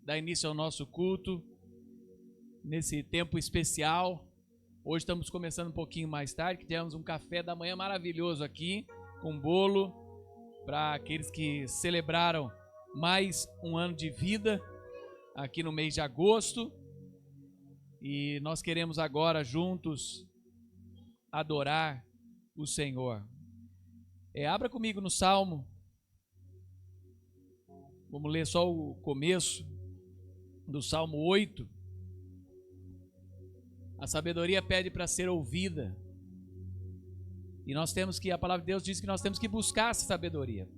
dar início ao nosso culto, nesse tempo especial. Hoje estamos começando um pouquinho mais tarde, que tivemos um café da manhã maravilhoso aqui, com bolo, para aqueles que celebraram mais um ano de vida aqui no mês de agosto. E nós queremos agora juntos adorar o Senhor. Abra comigo no Salmo. Vamos ler só o começo do Salmo 8. A sabedoria pede para ser ouvida. E nós temos que, a palavra de Deus diz que nós temos que buscar essa sabedoria.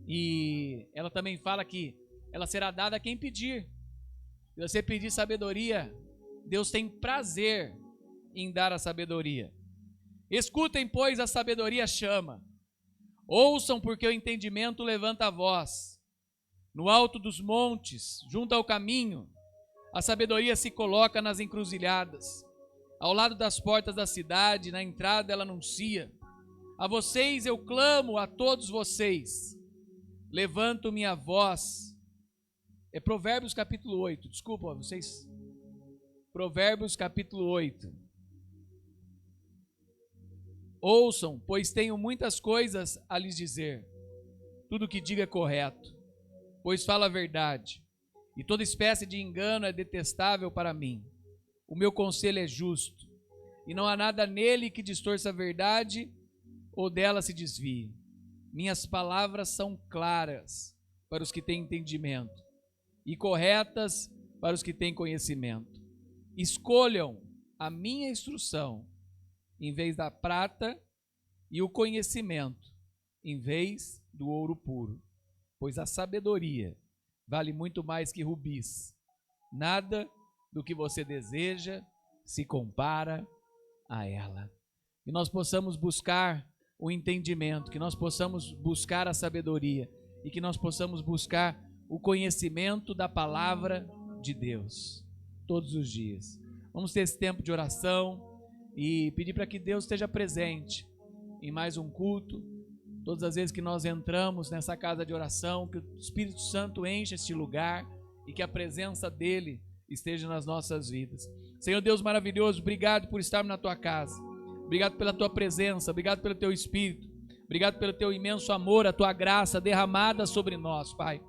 E ela também fala que ela será dada a quem pedir. Se você pedir sabedoria, Deus tem prazer em dar a sabedoria. Escutem, pois, a sabedoria chama. Ouçam, porque o entendimento levanta a voz. No alto dos montes, junto ao caminho, a sabedoria se coloca nas encruzilhadas. Ao lado das portas da cidade, na entrada ela anuncia: a vocês eu clamo, a todos vocês. Levanto minha voz. É Provérbios capítulo 8. Desculpa, vocês. Provérbios capítulo 8. Ouçam, pois tenho muitas coisas a lhes dizer. Tudo que digo é correto, pois falo a verdade. E toda espécie de engano é detestável para mim. O meu conselho é justo, e não há nada nele que distorça a verdade ou dela se desvie. Minhas palavras são claras para os que têm entendimento, e corretas para os que têm conhecimento. Escolham a minha instrução em vez da prata, e o conhecimento em vez do ouro puro, pois a sabedoria vale muito mais que rubis. Nada do que você deseja se compara a ela. Que nós possamos buscar o entendimento, que nós possamos buscar a sabedoria e que nós possamos buscar o conhecimento da palavra de Deus todos os dias. Vamos ter esse tempo de oração e pedir para que Deus esteja presente em mais um culto. Todas as vezes que nós entramos nessa casa de oração, que o Espírito Santo encha este lugar e que a presença dele esteja nas nossas vidas. Senhor Deus maravilhoso, obrigado por estarmos na tua casa. Obrigado pela tua presença, obrigado pelo teu Espírito. Obrigado pelo teu imenso amor, a tua graça derramada sobre nós, Pai.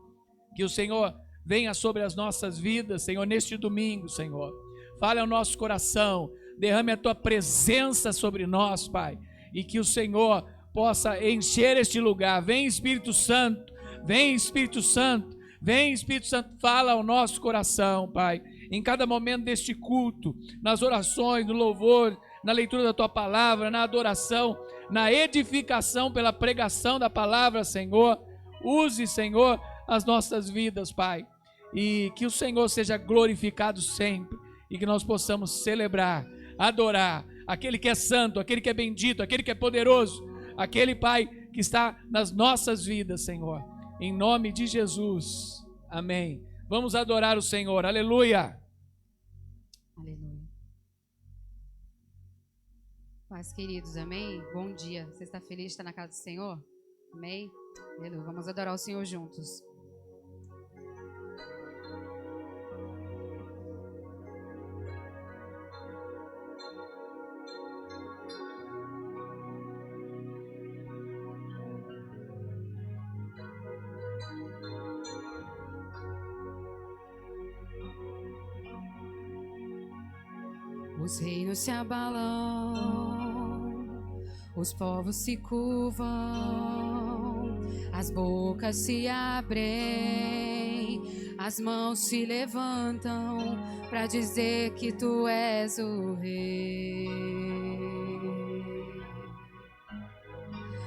Que o Senhor venha sobre as nossas vidas, Senhor, neste domingo, Senhor. Fale ao nosso coração, derrame a tua presença sobre nós, Pai. E que o Senhor possa encher este lugar. Vem Espírito Santo, vem Espírito Santo, vem Espírito Santo, fala ao nosso coração, Pai, em cada momento deste culto, nas orações, no louvor, na leitura da Tua palavra, na adoração, na edificação pela pregação da palavra, Senhor. Use, Senhor, as nossas vidas, Pai, e que o Senhor seja glorificado sempre, e que nós possamos celebrar, adorar aquele que é santo, aquele que é bendito, aquele que é poderoso, aquele, Pai, que está nas nossas vidas, Senhor, em nome de Jesus, amém. Vamos adorar o Senhor, aleluia. Aleluia. Paz, queridos, amém? Bom dia, você está feliz de estar na casa do Senhor? Amém? Aleluia, vamos adorar o Senhor juntos. Os reinos se abalam, os povos se curvam, as bocas se abrem, as mãos se levantam para dizer que tu és o rei,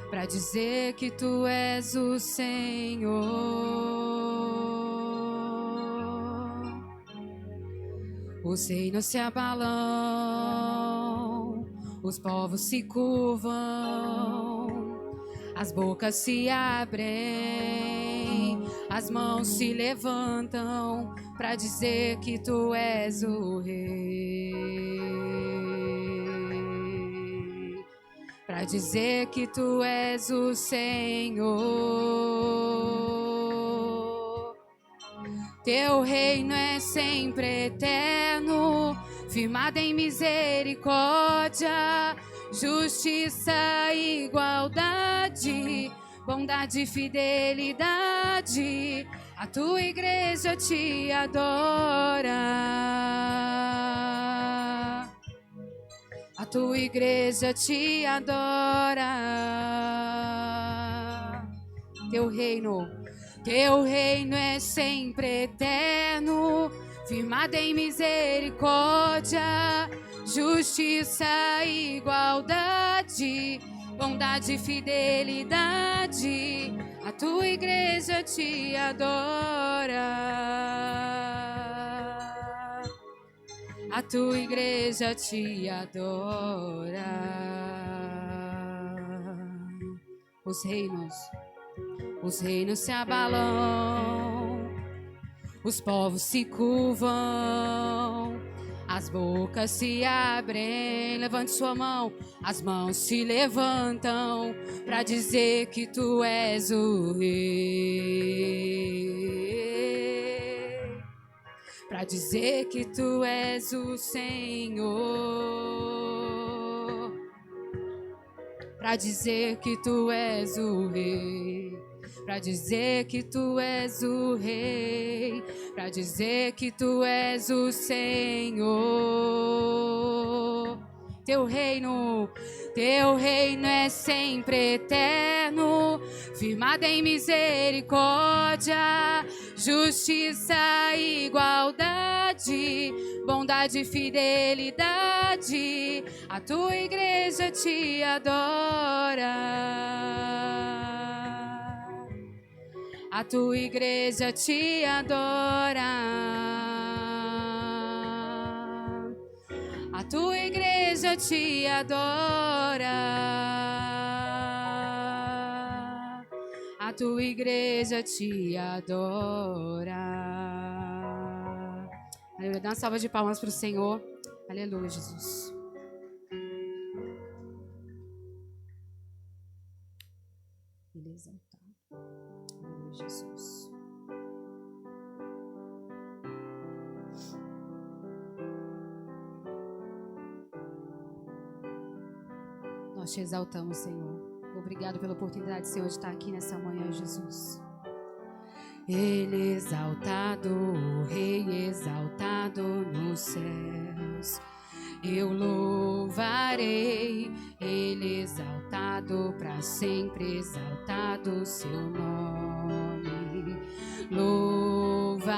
para dizer que tu és o Senhor. Os reinos se abalam, os povos se curvam, as bocas se abrem, as mãos se levantam para dizer que tu és o rei, para dizer que tu és o Senhor. Teu reino é sempre eterno, firmado em misericórdia, justiça e igualdade, bondade e fidelidade. A tua igreja te adora. A tua igreja te adora. Teu reino é sempre eterno, firmado em misericórdia, justiça e igualdade, bondade e fidelidade. A tua igreja te adora. A tua igreja te adora. Os reinos se abalam, os povos se curvam, as bocas se abrem. Levante sua mão. As mãos se levantam para dizer que tu és o rei, para dizer que tu és o Senhor, para dizer que tu és o rei, para dizer que tu és o rei, para dizer que tu és o Senhor. Teu reino é sempre eterno, firmado em misericórdia, justiça e igualdade, bondade e fidelidade. A tua igreja te adora. A tua igreja te adora. A tua igreja te adora. A tua igreja te adora. Aleluia. Dá uma salva de palmas para o Senhor. Aleluia, Jesus. Ele é exaltado. Aleluia, Jesus. Nós te exaltamos, Senhor. Obrigado pela oportunidade, Senhor, de estar aqui nessa manhã, Jesus. Ele exaltado, o Rei exaltado nos céus. Eu louvarei, Ele exaltado, para sempre exaltado o seu nome. Louvarei,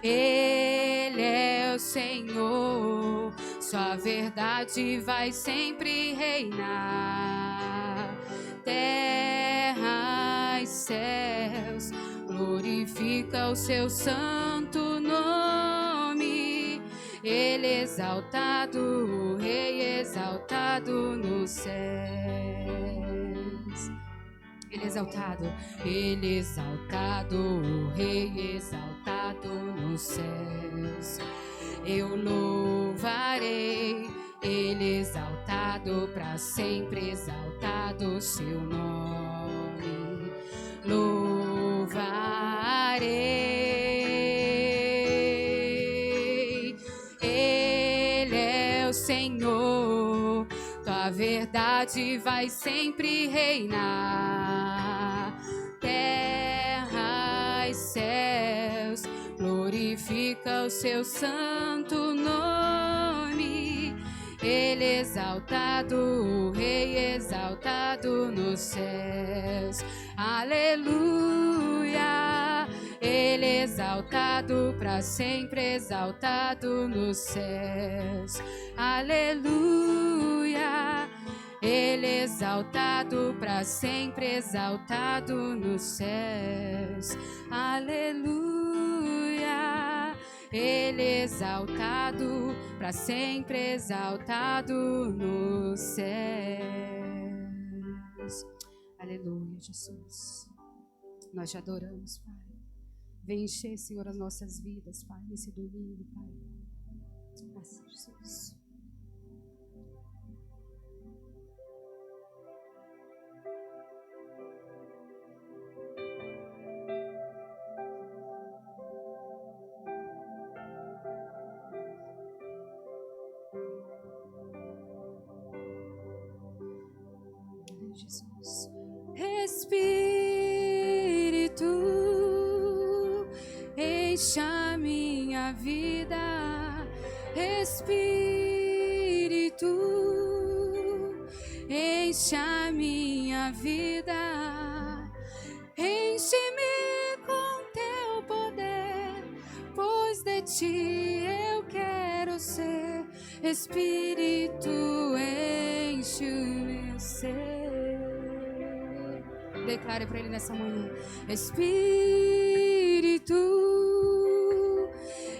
Ele é o Senhor, sua verdade vai sempre reinar. Terra e céus, glorifica o seu santo nome. Ele exaltado, o Rei exaltado nos céus. Ele exaltado, o Rei exaltado nos céus. Eu louvarei, Ele exaltado, para sempre exaltado o seu nome. Louvarei, Ele é o Senhor, tua verdade vai sempre reinar. Terra e céus, glorifica o seu santo nome. Ele exaltado, o Rei exaltado nos céus. Aleluia. Ele exaltado, para sempre exaltado nos céus. Aleluia. Ele exaltado, para sempre exaltado nos céus. Aleluia. Ele exaltado, para sempre exaltado nos céus. Aleluia, Jesus. Nós te adoramos, Pai. Vem encher, Senhor, as nossas vidas, Pai, nesse domingo, Pai. Graças a Jesus. Jesus. Espírito, enche a minha vida. Espírito, enche a minha vida. Enche-me com teu poder, pois de ti eu quero ser. Espírito, enche o meu ser. Declare para ele nessa manhã. Espírito,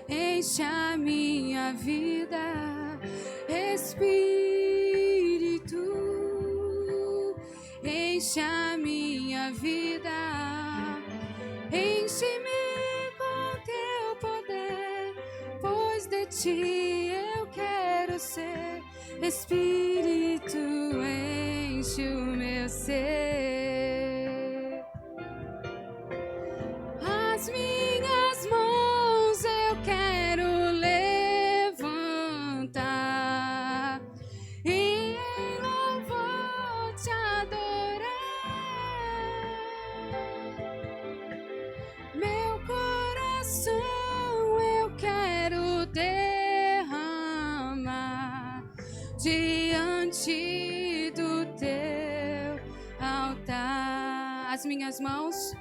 enche a minha vida. Espírito, enche a minha vida. Enche-me com teu poder, pois de ti eu quero ser. Espírito, enche o meu ser. As minhas mãos eu quero levantar e em louvor te adorar. Meu coração eu quero derramar diante do teu altar. As minhas mãos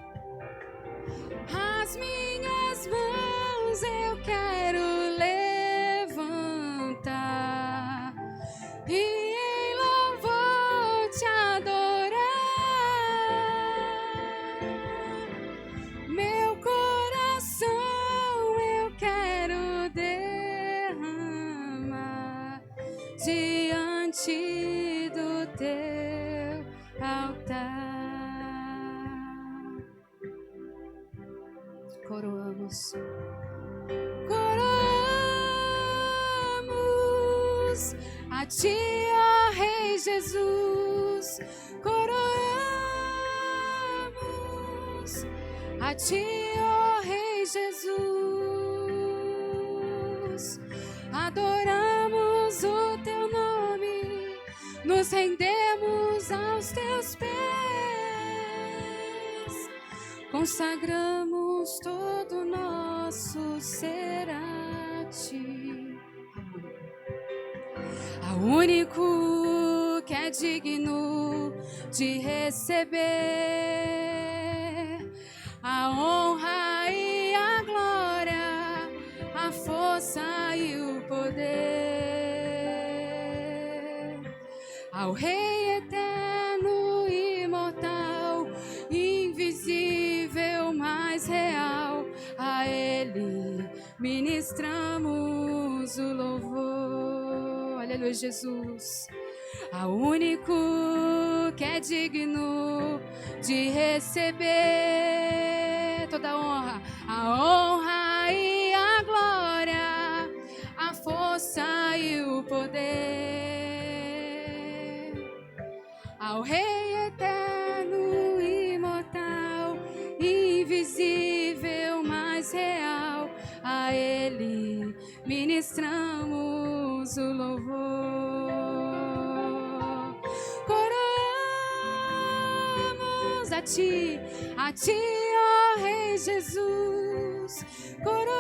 eu quero levantar e em louvor te adorar. Meu coração eu quero derramar diante do teu altar. Coroamos a ti, ó Rei Jesus. Coroamos a ti, ó Rei Jesus. Adoramos o teu nome, nos rendemos aos teus pés. Consagramos todo o nosso ser a ti, ao único que é digno de receber a honra e a glória, a força e o poder. Ao Rei eterno, imortal, invisível, mais real, a Ele ministramos o louvor. Aleluia, Jesus. Ao único que é digno de receber toda a honra e a glória, a força e o poder. Ao Rei eterno, imortal, invisível, mais real, a Ele ministramos o louvor. Coroamos a ti, ó Rei Jesus. Coroamos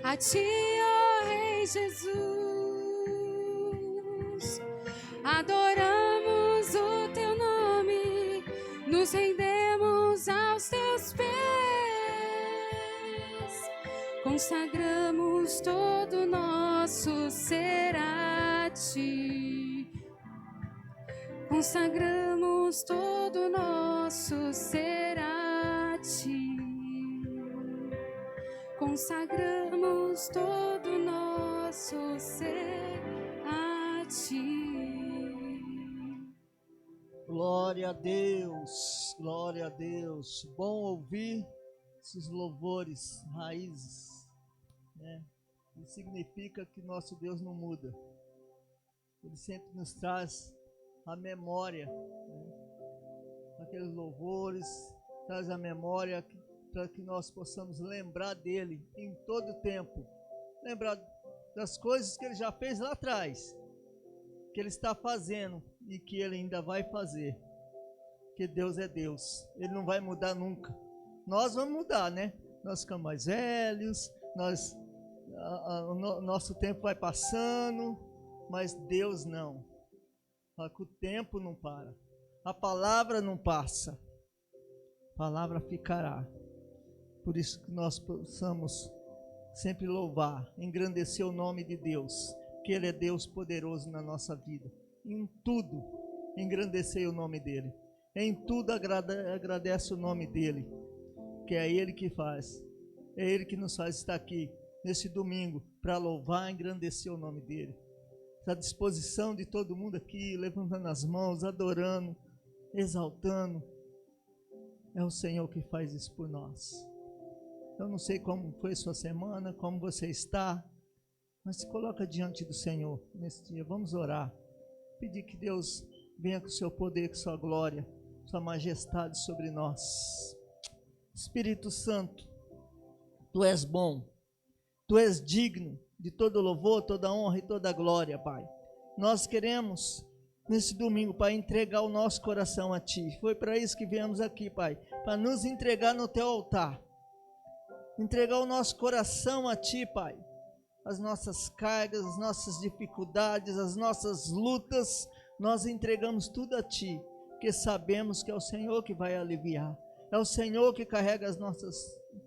a ti, ó Rei Jesus. Adoramos o teu nome, nos rendemos aos teus pés. Consagramos todo o nosso ser a ti. Consagramos todo o nosso ser a ti. Consagramos todo o nosso ser a ti. Glória a Deus, glória a Deus. Bom ouvir esses louvores, raízes, né? Isso significa que nosso Deus não muda. Ele sempre nos traz a memória, né? Aqueles louvores, traz a memória para que nós possamos lembrar dele em todo o tempo. Lembrar das coisas que ele já fez lá atrás, que Ele está fazendo e que Ele ainda vai fazer. Porque Deus é Deus, Ele não vai mudar nunca. Nós vamos mudar, né? Nós ficamos mais velhos, nosso tempo vai passando, mas Deus não. O tempo não para, a palavra não passa, a palavra ficará. Por isso que nós possamos sempre louvar, engrandecer o nome de Deus, que Ele é Deus poderoso na nossa vida. Em tudo, engrandecer o nome dEle. Em tudo agradece o nome dEle, que é Ele que faz. É Ele que nos faz estar aqui, nesse domingo, para louvar e engrandecer o nome dEle. À disposição de todo mundo aqui, levantando as mãos, adorando, exaltando. É o Senhor que faz isso por nós. Eu não sei como foi sua semana, como você está, mas se coloca diante do Senhor nesse dia. Vamos orar, pedir que Deus venha com o seu poder, com sua glória, sua majestade sobre nós. Espírito Santo, Tu és bom, Tu és digno de todo louvor, toda honra e toda glória, Pai. Nós queremos, nesse domingo, Pai, entregar o nosso coração a Ti. Foi para isso que viemos aqui, Pai, para nos entregar no Teu altar. Entregar o nosso coração a Ti, Pai. As nossas cargas, as nossas dificuldades, as nossas lutas, nós entregamos tudo a Ti, porque sabemos que é o Senhor que vai aliviar. É o Senhor que carrega as nossas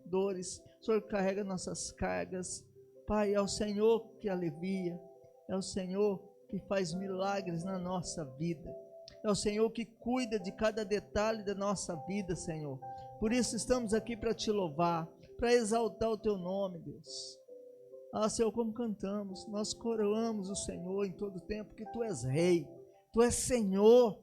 dores, o Senhor que carrega nossas cargas. Pai, é o Senhor que alivia, é o Senhor que faz milagres na nossa vida. É o Senhor que cuida de cada detalhe da nossa vida, Senhor. Por isso estamos aqui para Te louvar, para exaltar o Teu nome, Deus. Ah, Senhor, como cantamos, nós coroamos o Senhor em todo tempo, que Tu és Rei, Tu és Senhor.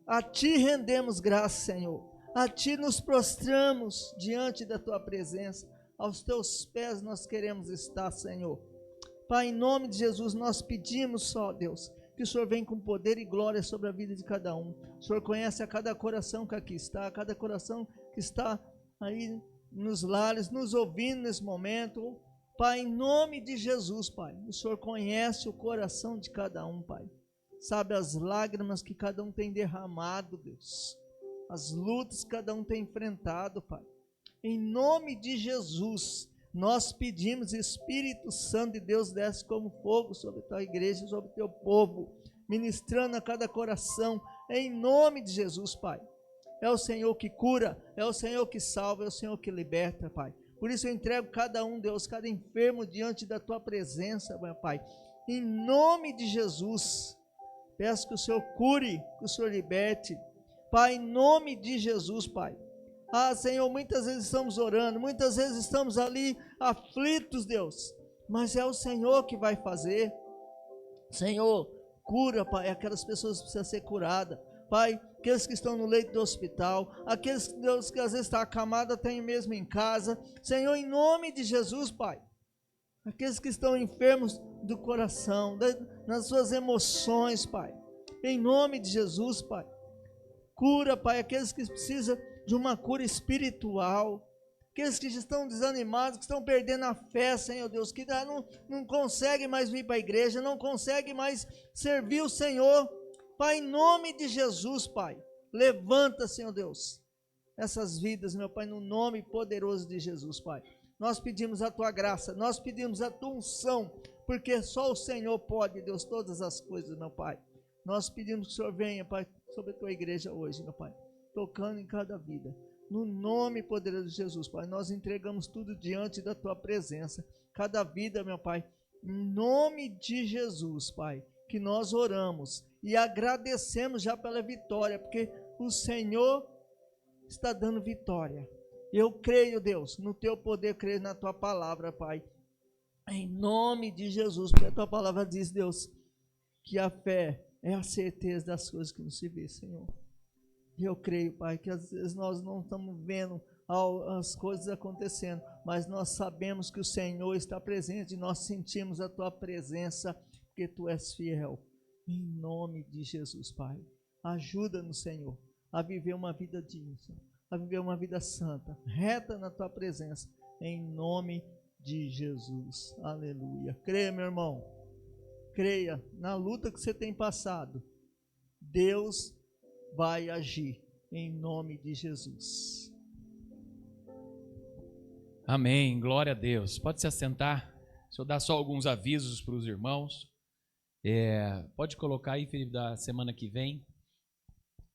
A Ti rendemos graça, Senhor. A Ti nos prostramos diante da Tua presença. Aos Teus pés nós queremos estar, Senhor. Pai, em nome de Jesus, nós pedimos só, Deus, que o Senhor venha com poder e glória sobre a vida de cada um. O Senhor conhece a cada coração que aqui está, a cada coração que está aí nos lares, nos ouvindo nesse momento. Pai, em nome de Jesus, Pai, o Senhor conhece o coração de cada um, Pai. Sabe as lágrimas que cada um tem derramado, Deus. As lutas que cada um tem enfrentado, Pai. Em nome de Jesus, nós pedimos, Espírito Santo de Deus, desce como fogo sobre a Tua igreja, sobre o Teu povo, ministrando a cada coração, em nome de Jesus, Pai. É o Senhor que cura, é o Senhor que salva, é o Senhor que liberta, Pai. Por isso eu entrego cada um, Deus, cada enfermo diante da Tua presença, meu Pai. Em nome de Jesus, peço que o Senhor cure, que o Senhor liberte. Pai, em nome de Jesus, Pai. Ah, Senhor, muitas vezes estamos orando, muitas vezes estamos ali aflitos, Deus. Mas é o Senhor que vai fazer. Senhor, cura, Pai, aquelas pessoas que precisam ser curadas. Pai, aqueles que estão no leito do hospital, aqueles, Deus, que às vezes está acamado até mesmo em casa. Senhor, em nome de Jesus, Pai. Aqueles que estão enfermos do coração, nas suas emoções, Pai. Em nome de Jesus, Pai. Cura, Pai, aqueles que precisam de uma cura espiritual. Aqueles que estão desanimados, que estão perdendo a fé, Senhor Deus, que não conseguem mais vir para a igreja, não conseguem mais servir o Senhor. Pai, em nome de Jesus, Pai, levanta, Senhor Deus, essas vidas, meu Pai, no nome poderoso de Jesus, Pai. Nós pedimos a Tua graça, nós pedimos a Tua unção, porque só o Senhor pode, Deus, todas as coisas, meu Pai. Nós pedimos que o Senhor venha, Pai, sobre a Tua igreja hoje, meu Pai, tocando em cada vida. No nome poderoso de Jesus, Pai, nós entregamos tudo diante da Tua presença, cada vida, meu Pai, em nome de Jesus, Pai, que nós oramos e agradecemos já pela vitória, porque o Senhor está dando vitória. Eu creio, Deus, no Teu poder, creio na Tua palavra, Pai, em nome de Jesus, porque a Tua palavra diz, Deus, que a fé é a certeza das coisas que não se vê, Senhor. E eu creio, Pai, que às vezes nós não estamos vendo as coisas acontecendo, mas nós sabemos que o Senhor está presente e nós sentimos a Tua presença, porque Tu és fiel. Em nome de Jesus, Pai, ajuda-nos, Senhor, a viver uma vida digna, a viver uma vida santa, reta na Tua presença, em nome de Jesus. Aleluia. Creia, meu irmão. creia, na luta que você tem passado, Deus vai agir em nome de Jesus. Amém, glória a Deus. Pode se assentar. Deixa eu dar só alguns avisos para os irmãos. Pode colocar aí, Felipe, da semana que vem.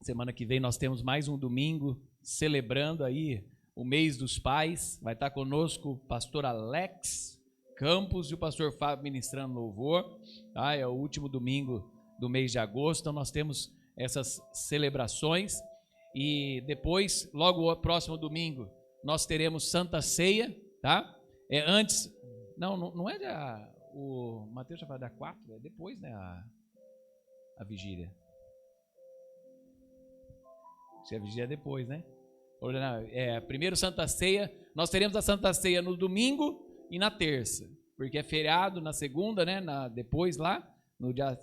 Semana que vem nós temos mais um domingo celebrando aí o mês dos pais. Vai estar conosco o pastor Alex Campos e o pastor Fábio ministrando louvor. Tá? É o último domingo do mês de agosto, então nós temos essas celebrações. E depois, logo o próximo domingo, nós teremos Santa Ceia, tá? Antes, não é o Mateus já vai dar 4, é depois, né, a vigília. Se a vigília é depois, né? Primeiro Santa Ceia, nós teremos a Santa Ceia no domingo e na terça, porque é feriado na segunda, né? Depois lá,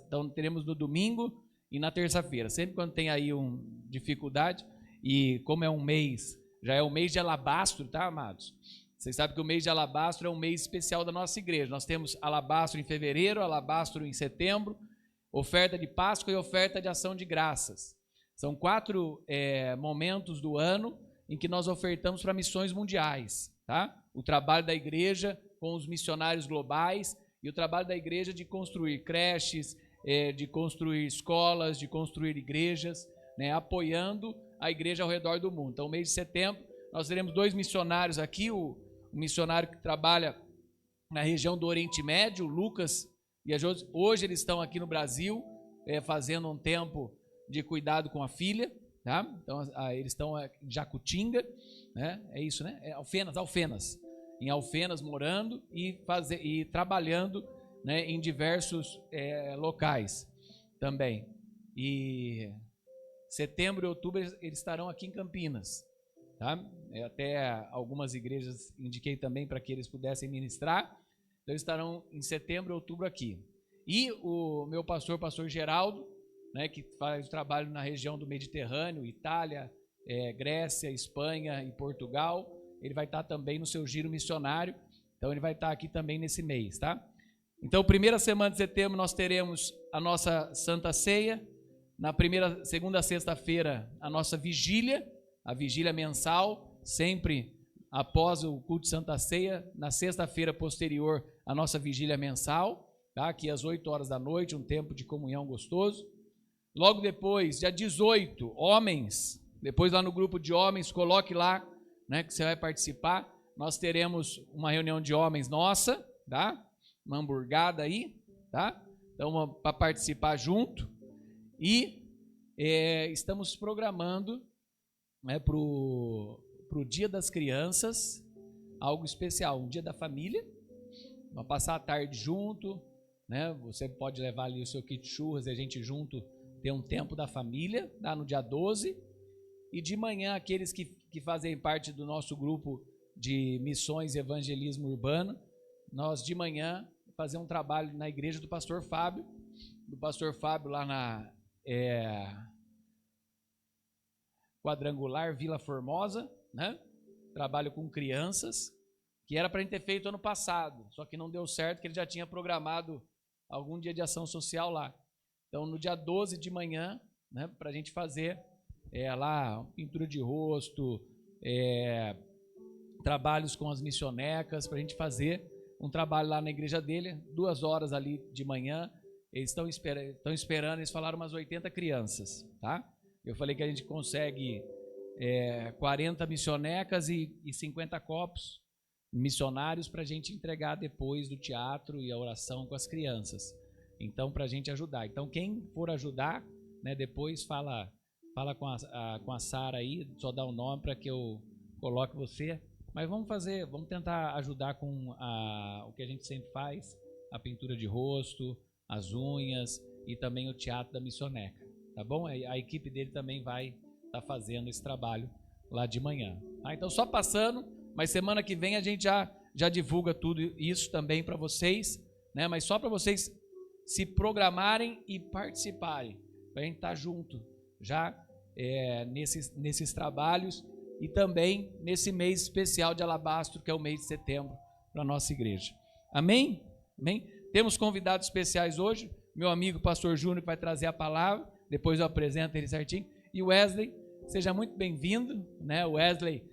então teremos no domingo e na terça-feira. Sempre quando tem aí dificuldade, e como é um mês, já é o mês de alabastro, tá, amados? Vocês sabem que o mês de alabastro é um mês especial da nossa igreja. Nós temos alabastro em fevereiro, alabastro em setembro, oferta de Páscoa e oferta de ação de graças. São 4 momentos do ano em que nós ofertamos para missões mundiais, tá? O trabalho da igreja com os missionários globais e o trabalho da igreja de construir creches, de construir escolas, de construir igrejas, né? Apoiando a igreja ao redor do mundo. Então, no mês de setembro, nós teremos 2 missionários aqui, o missionário que trabalha na região do Oriente Médio, o Lucas e a Josi. Hoje eles estão aqui no Brasil, fazendo um tempo de cuidado com a filha, tá? Então, eles estão em Jacutinga, né? É isso, né? Alfenas. Em Alfenas, morando e trabalhando, né, em diversos locais também. E setembro e outubro eles estarão aqui em Campinas, tá? Até algumas igrejas indiquei também para que eles pudessem ministrar. Então eles estarão em setembro e outubro aqui. E o meu pastor Geraldo, né, que faz o trabalho na região do Mediterrâneo, Itália, Grécia, Espanha e Portugal, ele vai estar também no seu giro missionário. Então ele vai estar aqui também nesse mês, tá? Então, primeira semana de setembro nós teremos a nossa Santa Ceia. Na segunda sexta-feira, a nossa vigília, a vigília mensal, sempre após o culto de Santa Ceia. Na sexta-feira posterior, a nossa vigília mensal, tá? Aqui às 8 horas da noite, um tempo de comunhão gostoso. Logo depois, dia 18, homens, depois lá no grupo de homens, coloque lá, né, que você vai participar. Nós teremos uma reunião de homens nossa, tá? Uma hamburgada aí, tá? Então, para participar junto. E estamos programando, né, para o Dia das Crianças algo especial, um dia da família. Vamos passar a tarde junto, né? Você pode levar ali o seu kit churras e a gente junto ter um tempo da família, tá? No dia 12. E de manhã, aqueles que fazem parte do nosso grupo de missões e evangelismo urbano, nós de manhã fazer um trabalho na igreja do pastor Fábio lá na Quadrangular Vila Formosa, né? Trabalho com crianças, que era para a gente ter feito ano passado, só que não deu certo, que ele já tinha programado algum dia de ação social lá. Então, no dia 12 de manhã, né, para a gente fazer lá pintura de rosto, trabalhos com as missionecas, para a gente fazer um trabalho lá na igreja dele, 2 horas ali de manhã. Eles estão esperando, eles falaram umas 80 crianças, tá? Eu falei que a gente consegue 40 missionecas e 50 copos missionários para a gente entregar depois do teatro e a oração com as crianças. Então, para a gente ajudar. Então, quem for ajudar, né, depois fala com a Sara aí, só dá o nome para que eu coloque você. Mas vamos tentar ajudar com o que a gente sempre faz, a pintura de rosto, as unhas e também o teatro da missioneca, tá bom? A equipe dele também vai estar fazendo esse trabalho lá de manhã. Tá? Então, só passando, mas semana que vem a gente já divulga tudo isso também para vocês, né? Mas só para vocês se programarem e participarem, para a gente estar junto já nesses trabalhos e também nesse mês especial de alabastro, que é o mês de setembro, para a nossa igreja. Amém? Amém? Temos convidados especiais hoje, meu amigo pastor Júnior que vai trazer a palavra, depois eu apresento ele certinho, e o Wesley, seja muito bem-vindo, né? O Wesley,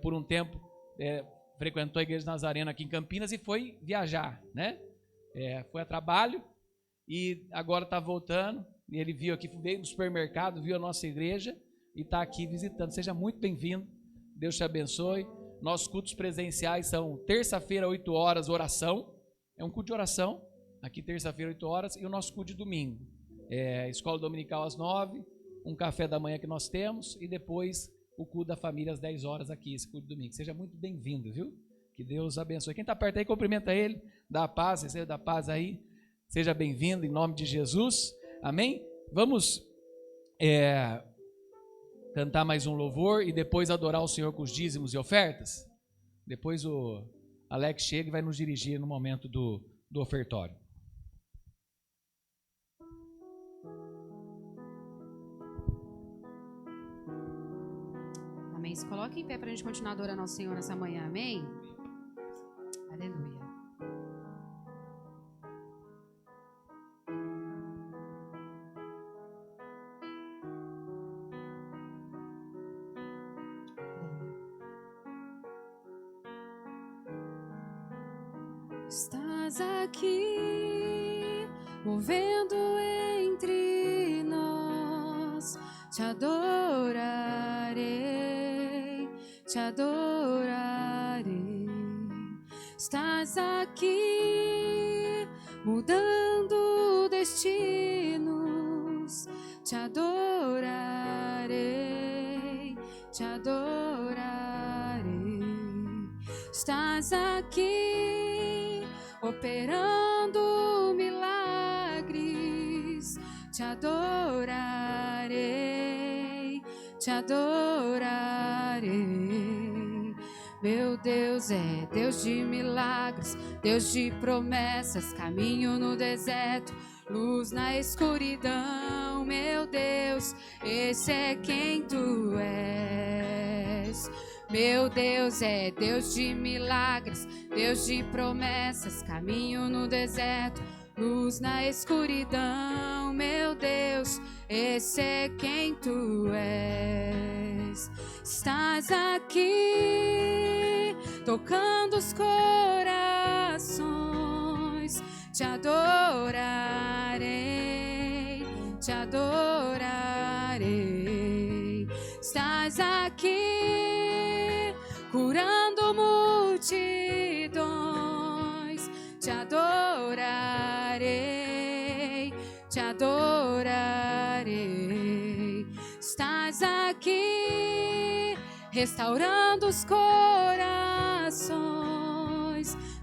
por um tempo, frequentou a Igreja Nazarena aqui em Campinas e foi viajar, né? Foi a trabalho e agora está voltando, e ele veio no supermercado, viu a nossa igreja e está aqui visitando. Seja muito bem-vindo, Deus te abençoe. Nossos cultos presenciais são terça-feira, 8 horas, oração. É um culto de oração, aqui terça-feira, 8 horas, e o nosso culto de domingo. Escola dominical às 9, um café da manhã que nós temos, e depois o culto da família às 10 horas aqui, esse culto de domingo. Seja muito bem-vindo, viu? Que Deus abençoe. Quem está perto aí, cumprimenta ele, dá a paz, receba da paz aí. Seja bem-vindo em nome de Jesus. Amém? Vamos cantar mais um louvor e depois adorar o Senhor com os dízimos e ofertas. Depois o Alex chega e vai nos dirigir no momento do ofertório. Amém. Se coloque em pé para a gente continuar adorando ao Senhor nessa manhã. Amém? Aleluia. Estás aqui, movendo entre nós, te adorarei, te adorarei. Estás aqui, mudando destinos, te adorarei, te adorarei. Estás aqui, operando milagres, te adorarei, te adorarei. Meu Deus é Deus de milagres, Deus de promessas, caminho no deserto, luz na escuridão. Meu Deus, esse é quem tu és. Meu Deus é Deus de milagres, Deus de promessas, caminho no deserto, luz na escuridão. Meu Deus, esse é quem tu és. Estás aqui, tocando os corações, te adorarei, te adorarei. Estás aqui, curando multidões, te adorarei, te adorarei. Estás aqui, restaurando os corações,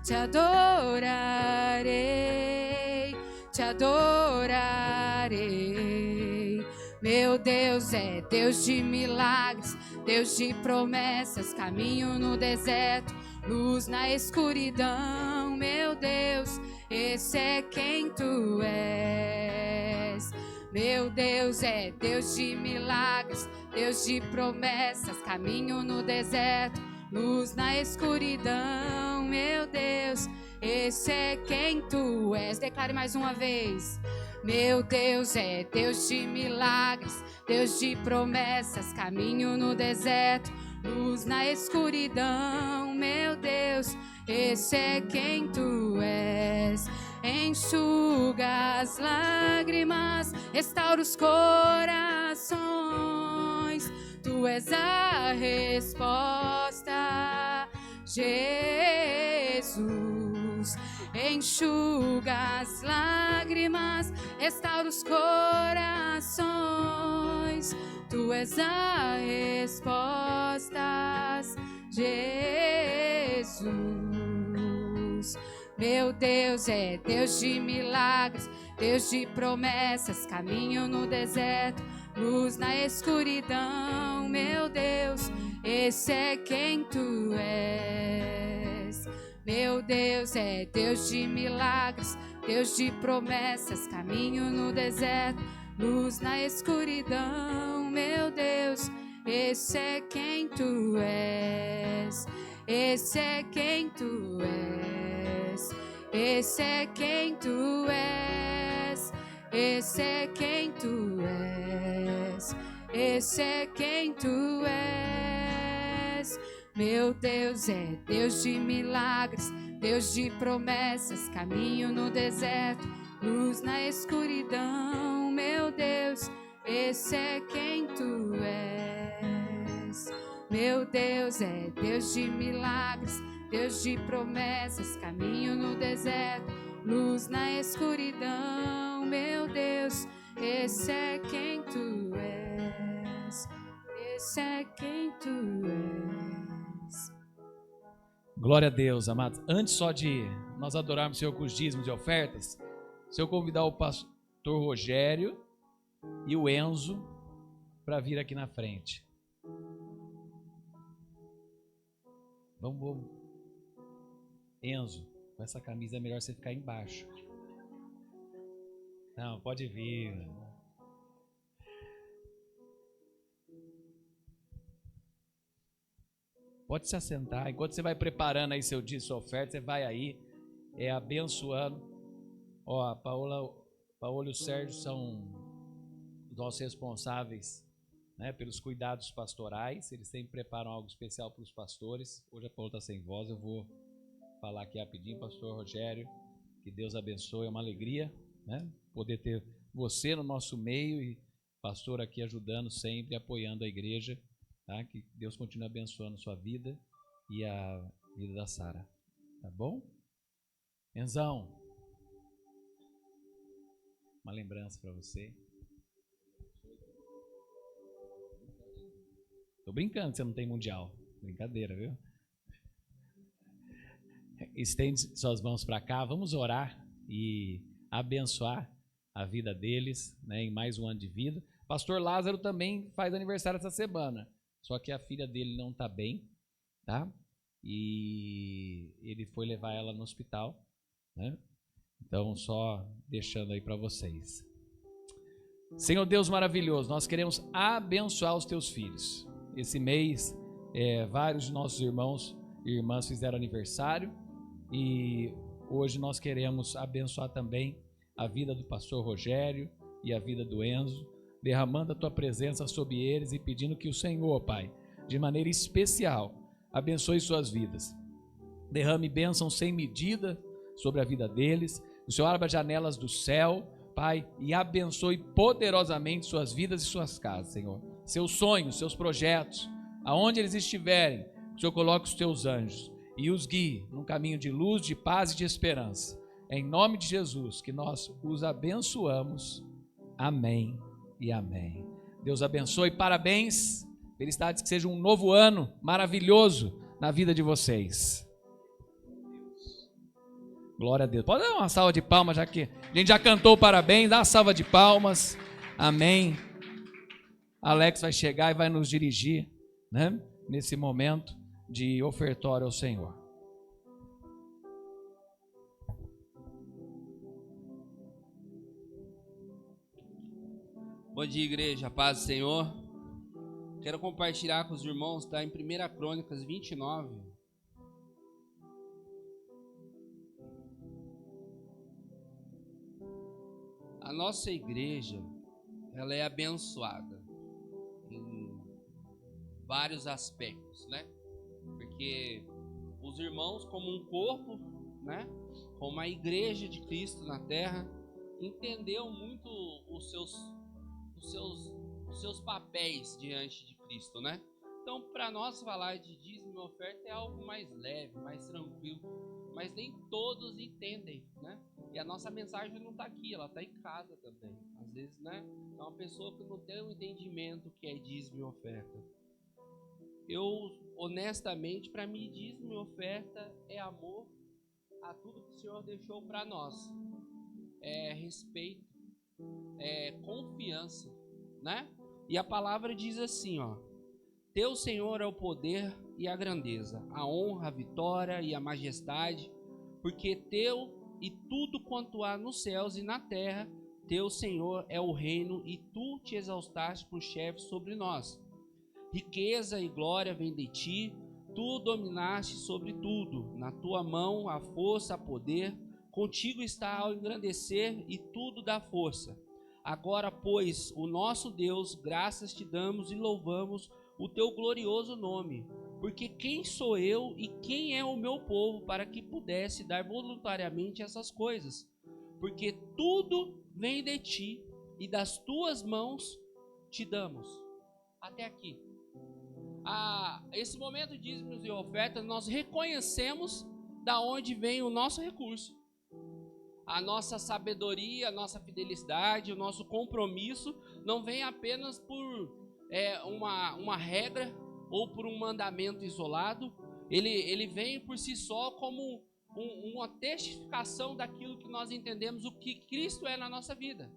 te adorarei, te adorarei. Meu Deus é Deus de milagres, Deus de promessas, caminho no deserto, luz na escuridão. Meu Deus, esse é quem tu és. Meu Deus é Deus de milagres, Deus de promessas, caminho no deserto, luz na escuridão. Meu Deus, esse é quem tu és. Declare mais uma vez. Meu Deus é Deus de milagres, Deus de promessas, caminho no deserto, luz na escuridão. Meu Deus, esse é quem tu és. Enxuga as lágrimas, restaura os corações, tu és a resposta, Jesus. Enxuga as lágrimas, restaura os corações, tu és a resposta, Jesus. Meu Deus é Deus de milagres, Deus de promessas, caminho no deserto, luz na escuridão. Meu Deus, esse é quem tu és. Meu Deus é Deus de milagres, Deus de promessas, caminho no deserto, luz na escuridão. Meu Deus, esse é quem tu és. Esse é quem tu és. esse é quem tu és, esse é quem tu és, esse é quem tu és. Meu Deus é Deus de milagres, Deus de promessas, caminho no deserto, luz na escuridão. Meu Deus, esse é quem tu és. Meu Deus é Deus de milagres, Deus de promessas, caminho no deserto, luz na escuridão. Meu Deus, esse é quem tu és, esse é quem tu és. Glória a Deus, amados. Antes só de nós adorarmos o Senhor com os dízimos e ofertas, se eu convidar o pastor Rogério e o Enzo para vir aqui na frente. Vamos. Enzo, com essa camisa é melhor você ficar embaixo. Não, pode vir. Pode se assentar. Enquanto você vai preparando aí seu dízimo, sua oferta, você vai aí abençoando. Ó, a Paola e o Sérgio são os nossos responsáveis, né, pelos cuidados pastorais. Eles sempre preparam algo especial para os pastores. Hoje a Paola está sem voz, eu vou falar aqui rapidinho. Pastor Rogério, que Deus abençoe, é uma alegria, né, poder ter você no nosso meio e pastor aqui ajudando sempre, apoiando a igreja, tá? Que Deus continue abençoando a sua vida e a vida da Sara, tá bom? Enzão, uma lembrança para você. Tô brincando, você não tem mundial. Brincadeira, viu? Estende suas mãos para cá, vamos orar e abençoar a vida deles, né, em mais um ano de vida. Pastor Lázaro também faz aniversário essa semana, só que a filha dele não está bem, tá? E ele foi levar ela no hospital, né? Então, só deixando aí para vocês. Senhor Deus maravilhoso, nós queremos abençoar os teus filhos. Esse mês, vários de nossos irmãos e irmãs fizeram aniversário e hoje nós queremos abençoar também a vida do pastor Rogério e a vida do Enzo, derramando a tua presença sobre eles e pedindo que o Senhor, Pai, de maneira especial, abençoe suas vidas. Derrame bênção sem medida sobre a vida deles. O Senhor abra janelas do céu, Pai, e abençoe poderosamente suas vidas e suas casas, Senhor. Seus sonhos, seus projetos, aonde eles estiverem, o Senhor coloque os teus anjos e os guie num caminho de luz, de paz e de esperança. É em nome de Jesus que nós os abençoamos. Amém e amém. Deus abençoe, parabéns, felicidades, que seja um novo ano maravilhoso na vida de vocês. Glória a Deus. Pode dar uma salva de palmas, já que a gente já cantou parabéns, dá uma salva de palmas. Amém. Alex vai chegar e vai nos dirigir, né, nesse momento de ofertório ao Senhor. Bom dia, igreja, paz do Senhor. Quero compartilhar com os irmãos, está em 1 Crônicas 29. A nossa igreja, ela é abençoada em vários aspectos, né? Porque os irmãos, como um corpo, né? Como a igreja de Cristo na terra, entendeu muito os seus papéis diante de Cristo, né? Então, para nós falar de dízimo e oferta é algo mais leve, mais tranquilo, mas nem todos entendem, né? E a nossa mensagem não está aqui, ela está em casa também. Às vezes, né? É uma pessoa que não tem um entendimento que é dízimo e oferta. Eu, honestamente, para mim, dízimo e oferta é amor a tudo que o Senhor deixou para nós. É respeito, é confiança, né? E a palavra diz assim, ó: Teu, Senhor, é o poder e a grandeza, a honra, a vitória e a majestade, porque teu e tudo quanto há nos céus e na terra, teu, Senhor, é o reino, e tu te exaltaste por chefe sobre nós. Riqueza e glória vem de ti, tu dominaste sobre tudo, na tua mão há força, há poder, contigo está ao engrandecer e tudo dá força. Agora, pois, o nosso Deus, graças te damos e louvamos o teu glorioso nome. Porque quem sou eu e quem é o meu povo para que pudesse dar voluntariamente essas coisas? Porque tudo vem de ti e das tuas mãos te damos. Até aqui. Esse momento de dízimos e ofertas, nós reconhecemos da onde vem o nosso recurso. A nossa sabedoria, a nossa fidelidade, o nosso compromisso não vem apenas por uma regra ou por um mandamento isolado. Ele vem por si só como uma testificação daquilo que nós entendemos o que Cristo é na nossa vida.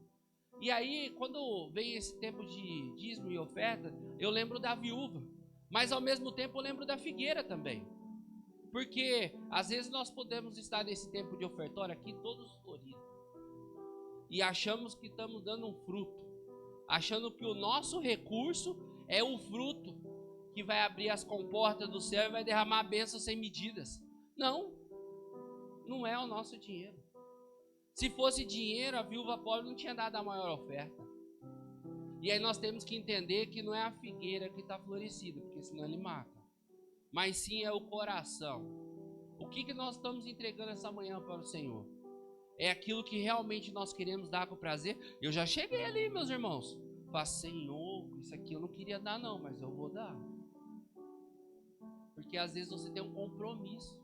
E aí, quando vem esse tempo de dízimo e oferta, eu lembro da viúva, mas ao mesmo tempo eu lembro da figueira também. Porque às vezes nós podemos estar nesse tempo de ofertório aqui todos floridos e achamos que estamos dando um fruto, achando que o nosso recurso é o fruto que vai abrir as comportas do céu e vai derramar bênçãos sem medidas. Não, não é o nosso dinheiro. Se fosse dinheiro, a viúva pobre não tinha dado a maior oferta. E aí nós temos que entender que não é a figueira que está florescida, porque senão ele mata. Mas sim é o coração. O que nós estamos entregando essa manhã para o Senhor? É aquilo que realmente nós queremos dar com prazer? Eu já cheguei ali, meus irmãos. Falei, Senhor, isso aqui eu não queria dar não, mas eu vou dar. Porque às vezes você tem um compromisso.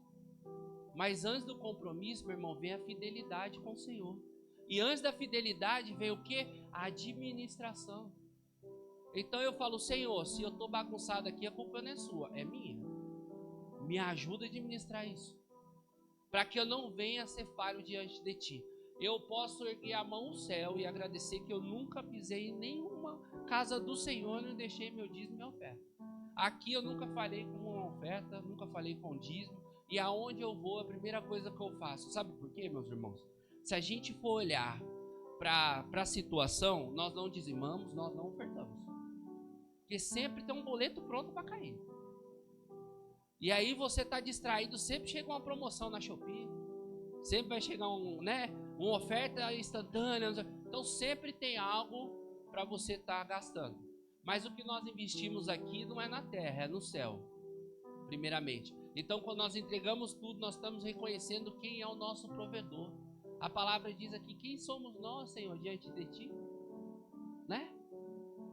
Mas antes do compromisso, meu irmão, vem a fidelidade com o Senhor. E antes da fidelidade vem o quê? A administração. Então eu falo, Senhor, se eu estou bagunçado aqui, a culpa não é sua, é minha. Me ajuda a administrar isso, para que eu não venha a ser falho diante de ti. Eu posso erguer a mão ao céu e agradecer que eu nunca pisei em nenhuma casa do Senhor e não deixei meu dízimo e minha oferta. Aqui eu nunca falei com uma oferta, nunca falei com dízimo, e aonde eu vou, a primeira coisa que eu faço, sabe por quê, meus irmãos? Se a gente for olhar para a situação, nós não dizimamos, nós não ofertamos. Porque sempre tem um boleto pronto para cair. E aí você está distraído, sempre chega uma promoção na Shopee, sempre vai chegar uma oferta instantânea. Então sempre tem algo para você estar gastando. Mas o que nós investimos aqui não é na terra, é no céu, primeiramente. Então quando nós entregamos tudo, nós estamos reconhecendo quem é o nosso provedor. A palavra diz aqui, quem somos nós, Senhor, diante de ti? Né?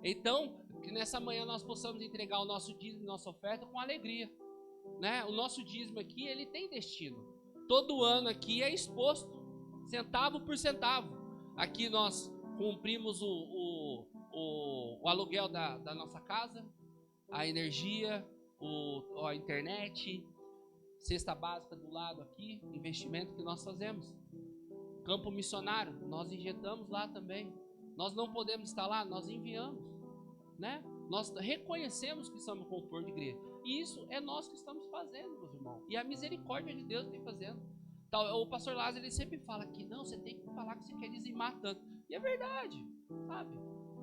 Então, que nessa manhã nós possamos entregar o nosso dízimo, nossa oferta com alegria. Né? O nosso dízimo aqui, ele tem destino. Todo ano aqui é exposto, centavo por centavo. Aqui nós cumprimos o aluguel da nossa casa, a energia, a internet, cesta básica do lado aqui, investimento que nós fazemos. Campo missionário, nós injetamos lá também. Nós não podemos estar lá, nós enviamos, né? Nós reconhecemos que somos compor de igreja. E isso é nós que estamos fazendo, meus irmãos. E a misericórdia de Deus vem fazendo. O pastor Lázaro, ele sempre fala que não, você tem que falar que você quer dizimar tanto. E é verdade, sabe?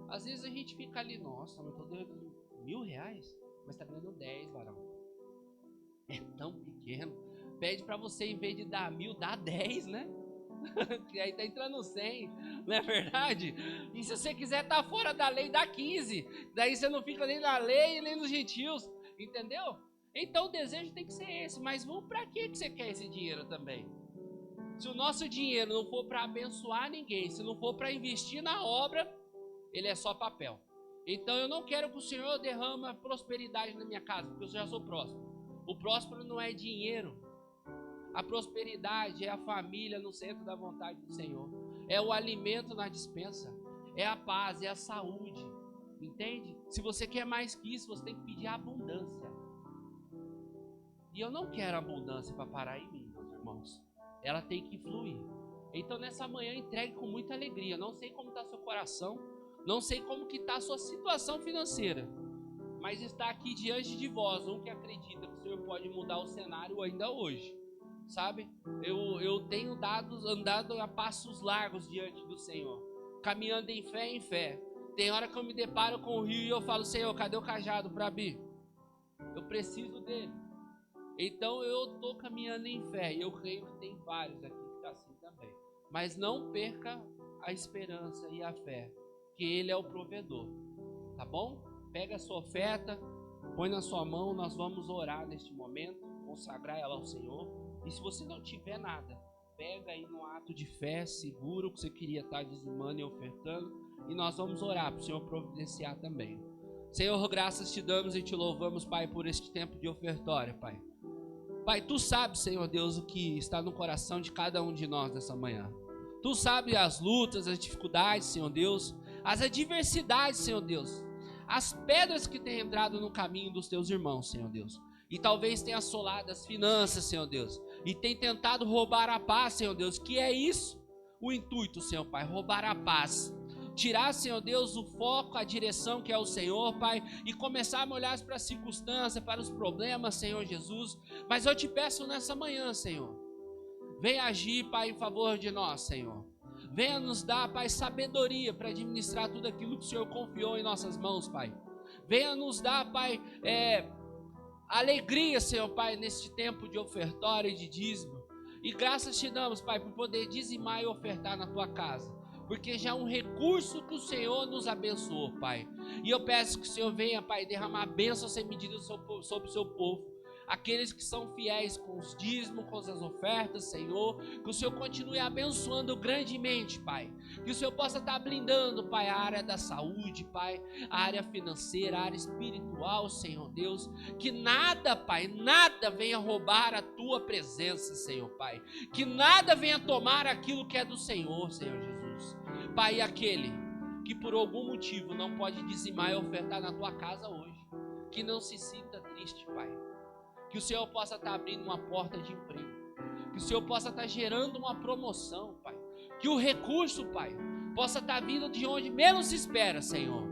Às vezes a gente fica ali, nossa, mas eu tô dando R$1.000, mas tá ganhando 10, varão. É tão pequeno. Pede para você, em vez de dar 1.000, dá 10, né? Que aí tá entrando 100, não é verdade? E se você quiser estar fora da lei, dá 15. Daí você não fica nem na lei nem nos gentios, entendeu? Então o desejo tem que ser esse. Mas para que você quer esse dinheiro também? Se o nosso dinheiro não for para abençoar ninguém, se não for para investir na obra, ele é só papel. Então eu não quero que o Senhor derrame prosperidade na minha casa, porque eu já sou próspero. O próspero não é dinheiro. A prosperidade é a família no centro da vontade do Senhor. É o alimento na despensa. É a paz, é a saúde. Entende? Se você quer mais que isso, você tem que pedir abundância. E eu não quero abundância para parar em mim, meus irmãos. Ela tem que fluir. Então nessa manhã entregue com muita alegria. Não sei como está seu coração. Não sei como que está a sua situação financeira. Mas está aqui diante de vós um que acredita que o Senhor pode mudar o cenário ainda hoje. Sabe, eu tenho andado a passos largos diante do Senhor, caminhando em fé. Tem hora que eu me deparo com o rio e eu falo, Senhor, cadê o cajado para abrir? Eu preciso dele. Então eu estou caminhando em fé, e eu creio que tem vários aqui que estão assim também. mas não perca a esperança e a fé, que Ele é o provedor, tá bom? Pega a sua oferta, põe na sua mão, nós vamos orar neste momento, consagrar ela ao Senhor. E se você não tiver nada, pega aí no ato de fé, segura o que você queria estar dizimando e ofertando, e nós vamos orar para o Senhor providenciar também. Senhor, graças te damos e te louvamos, Pai, por este tempo de ofertório, Pai. Pai, Tu sabes, Senhor Deus, o que está no coração de cada um de nós nessa manhã. Tu sabes as lutas, as dificuldades, Senhor Deus, as adversidades, Senhor Deus, as pedras que têm entrado no caminho dos Teus irmãos, Senhor Deus. E talvez tenha assolado as finanças, Senhor Deus, e tem tentado roubar a paz, Senhor Deus, que é isso o intuito, Senhor Pai, roubar a paz. Tirar, Senhor Deus, o foco, a direção que é o Senhor, Pai, e começar a olhar para as circunstâncias, para os problemas, Senhor Jesus. Mas eu te peço nessa manhã, Senhor, venha agir, Pai, em favor de nós, Senhor. Venha nos dar, Pai, sabedoria para administrar tudo aquilo que o Senhor confiou em nossas mãos, Pai. Venha nos dar, Pai, alegria, Senhor Pai, neste tempo de ofertório e de dízimo. E graças te damos, Pai, por poder dizimar e ofertar na Tua casa, porque já é um recurso que o Senhor nos abençoou, Pai. E eu peço que o Senhor venha, Pai, derramar bênção sem medida sobre o seu povo. Aqueles que são fiéis com os dízimos, com as ofertas, Senhor, que o Senhor continue abençoando grandemente, Pai. Que o Senhor possa estar blindando, Pai, a área da saúde, Pai, a área financeira, a área espiritual, Senhor Deus. Que nada, Pai, nada venha roubar a Tua presença, Senhor, Pai. Que nada venha tomar aquilo que é do Senhor, Senhor Jesus. Pai, aquele que por algum motivo não pode dizimar e ofertar na Tua casa hoje, que não se sinta triste, Pai. Que o Senhor possa estar abrindo uma porta de emprego. Que o Senhor possa estar gerando uma promoção, Pai. Que o recurso, Pai, possa estar vindo de onde menos se espera, Senhor.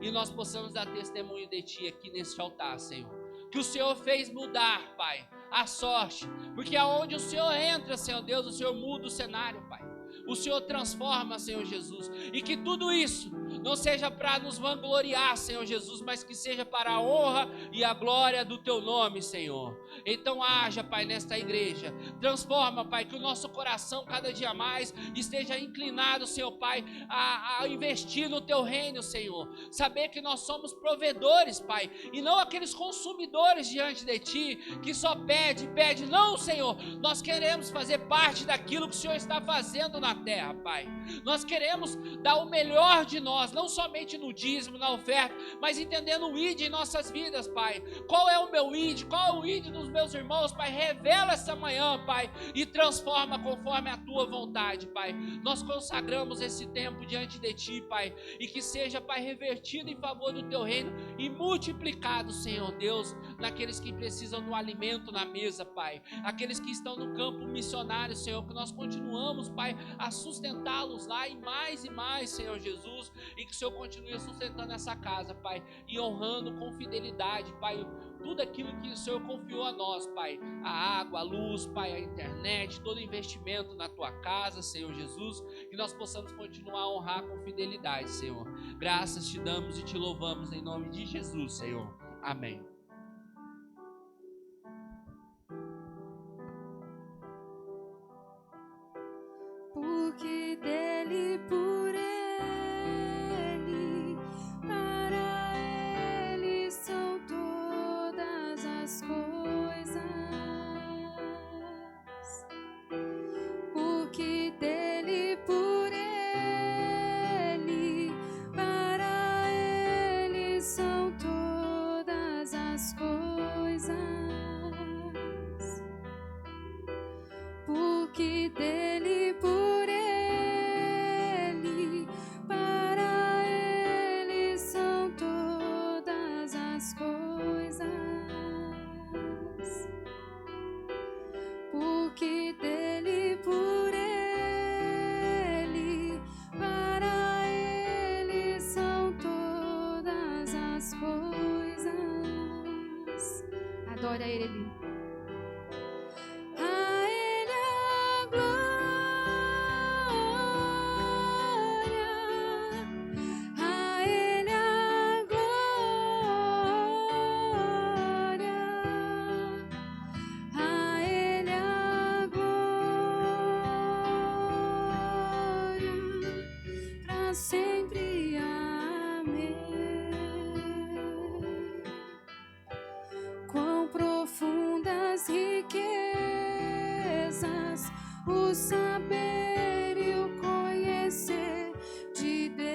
E nós possamos dar testemunho de Ti aqui neste altar, Senhor. Que o Senhor fez mudar, Pai, a sorte. Porque aonde o Senhor entra, Senhor Deus, o Senhor muda o cenário, Pai. O Senhor transforma, Senhor Jesus. E que tudo isso não seja para nos vangloriar, Senhor Jesus, mas que seja para a honra e a glória do Teu nome, Senhor. Então haja, Pai, nesta igreja. Transforma, Pai, que o nosso coração cada dia mais esteja inclinado, Senhor Pai, a investir no Teu reino, Senhor. Saber que nós somos provedores, Pai, e não aqueles consumidores diante de Ti, que só pede. Não, Senhor, nós queremos fazer parte daquilo que o Senhor está fazendo na terra, Pai. Nós queremos dar o melhor de nós, não somente no dízimo, na oferta, mas entendendo o ID em nossas vidas, Pai. Qual é o meu ID? Qual é o ID dos meus irmãos, Pai? Revela essa manhã, Pai, e transforma conforme a Tua vontade, Pai. Nós consagramos esse tempo diante de Ti, Pai, e que seja, Pai, revertido em favor do Teu reino e multiplicado, Senhor Deus, naqueles que precisam do alimento na mesa, Pai. Aqueles que estão no campo missionário, Senhor, que nós continuamos, Pai, a sustentá-los lá e mais, Senhor Jesus, e que o Senhor continue sustentando essa casa, Pai, e honrando com fidelidade, Pai, tudo aquilo que o Senhor confiou a nós, Pai, a água, a luz, Pai, a internet, todo investimento na Tua casa, Senhor Jesus, que nós possamos continuar a honrar com fidelidade, Senhor. Graças te damos e te louvamos em nome de Jesus, Senhor. Amém. Porque dele, por ele, para ele são todas as coisas. Porque dele, por ele, para ele são todas as coisas. Porque dele, por ele, para ele são todas as coisas. Porque dele, por ele, para ele são todas as coisas. Adora ele. para sempre. Amém. Quão profundas riquezas o saber e o conhecer de Deus.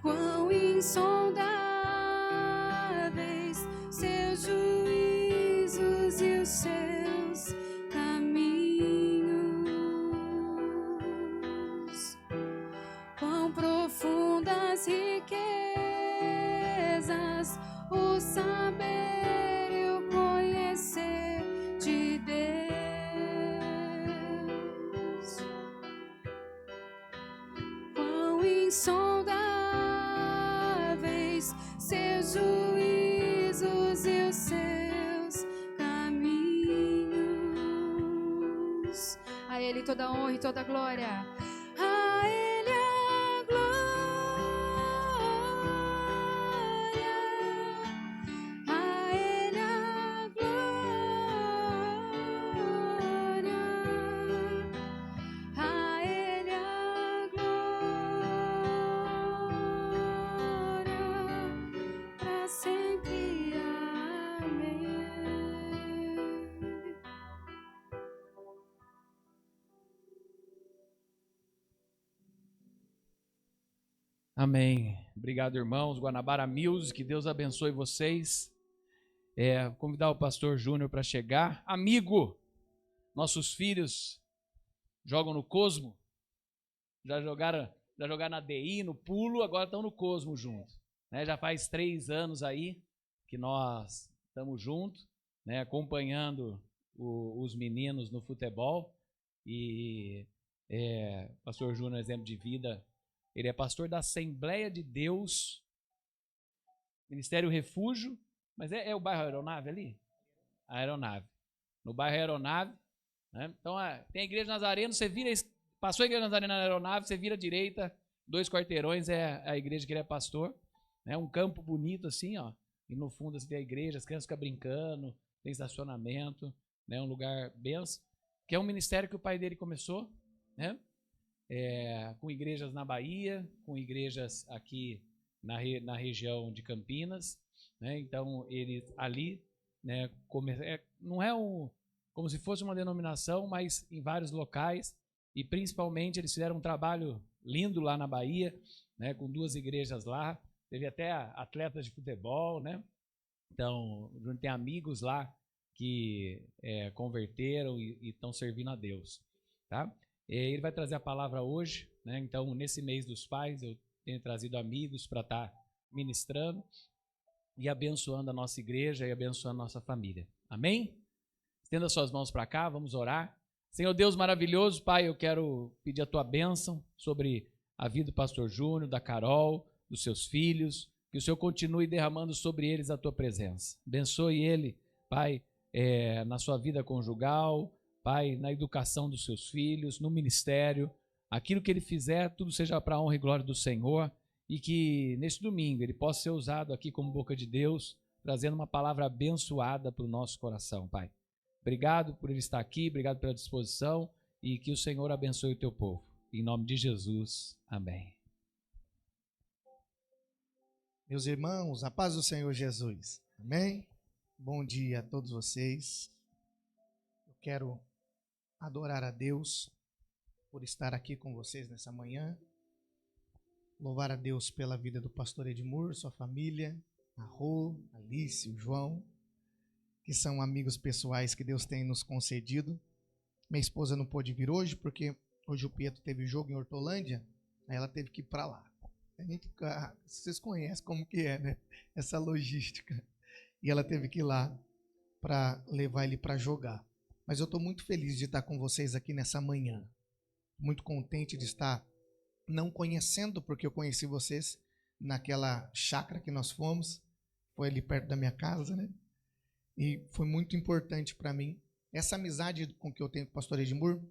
Quão insondáveis seus juízos e os seus caminhos. Quão profundas riquezas o saber e o conhecer de Deus. Quão insondáveis seus juízos e os seus caminhos. A Ele toda a honra e toda a glória. A Ele a glória. A Ele a glória. A Ele a glória. Para sempre. Amém. Amém. Obrigado, irmãos. Guanabara Music, que Deus abençoe vocês. Vou convidar o pastor Júnior para chegar. Amigo, nossos filhos jogam no Cosmo. Já jogaram na DI, no pulo, agora estão no Cosmo junto. Né? Já faz 3 anos aí que nós estamos juntos, né? Acompanhando os meninos no futebol. E pastor Júnior, exemplo de vida. Ele é pastor da Assembleia de Deus, Ministério Refúgio, mas é o bairro Aeronave ali? A Aeronave. No bairro Aeronave. Né? Então, tem a Igreja Nazareno, você vira, passou a Igreja Nazareno na Aeronave, você vira à direita, 2 quarteirões é a igreja que ele é pastor. Né? Um campo bonito assim, ó, e no fundo assim, tem a igreja, as crianças ficam brincando, tem estacionamento, né? Um lugar benção, que é um ministério que o pai dele começou, né? Com igrejas na Bahia, com igrejas aqui na região de Campinas, né? Então ele ali, né, não é como se fosse uma denominação, mas em vários locais, e principalmente eles fizeram um trabalho lindo lá na Bahia, né, com 2 igrejas lá, teve até atletas de futebol, né? Então tem amigos lá que converteram e estão servindo a Deus, tá? Ele vai trazer a palavra hoje, né? Então, nesse mês dos pais, eu tenho trazido amigos para estar ministrando e abençoando a nossa igreja e abençoando a nossa família. Amém? Estenda suas mãos para cá, vamos orar. Senhor Deus maravilhoso, Pai, eu quero pedir a Tua bênção sobre a vida do pastor Júnior, da Carol, dos seus filhos, que o Senhor continue derramando sobre eles a Tua presença. Abençoe ele, Pai, na sua vida conjugal, Pai, na educação dos seus filhos, no ministério, aquilo que ele fizer, tudo seja para a honra e glória do Senhor, e que neste domingo ele possa ser usado aqui como boca de Deus, trazendo uma palavra abençoada para o nosso coração, Pai. Obrigado por ele estar aqui, obrigado pela disposição, e que o Senhor abençoe o teu povo. Em nome de Jesus, amém. Meus irmãos, a paz do Senhor Jesus, amém? Bom dia a todos vocês. Eu quero adorar a Deus por estar aqui com vocês nessa manhã. Louvar a Deus pela vida do pastor Edmur, sua família, a Rô, a Alice, o João, que são amigos pessoais que Deus tem nos concedido. Minha esposa não pôde vir hoje, porque hoje o Pietro teve jogo em Hortolândia, aí ela teve que ir para lá. Vocês conhecem como que é, né? Essa logística. E ela teve que ir lá para levar ele para jogar. Mas eu estou muito feliz de estar com vocês aqui nessa manhã. Muito contente de estar não conhecendo, porque eu conheci vocês naquela chácara que nós fomos. Foi ali perto da minha casa, né? E foi muito importante para mim. Essa amizade com que eu tenho com o pastor Edmur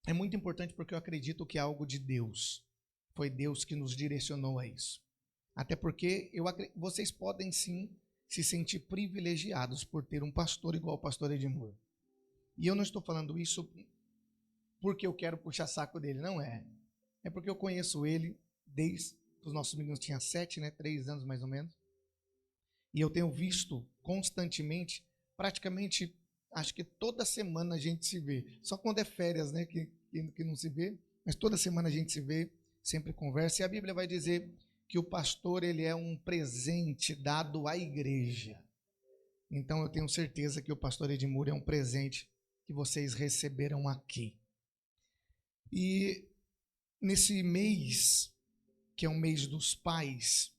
é muito importante porque eu acredito que é algo de Deus. Foi Deus que nos direcionou a isso. Até porque vocês podem sim se sentir privilegiados por ter um pastor igual o pastor Edmur. E eu não estou falando isso porque eu quero puxar saco dele, não é. É porque eu conheço ele desde os nossos meninos tinham 7, né, 3 anos mais ou menos. E eu tenho visto constantemente, praticamente, acho que toda semana a gente se vê. Só quando é férias, né, que não se vê, mas toda semana a gente se vê, sempre conversa. E a Bíblia vai dizer que o pastor, ele é um presente dado à igreja. Então eu tenho certeza que o pastor Edmuro é um presente que vocês receberam aqui. E nesse mês, que é o mês dos pais,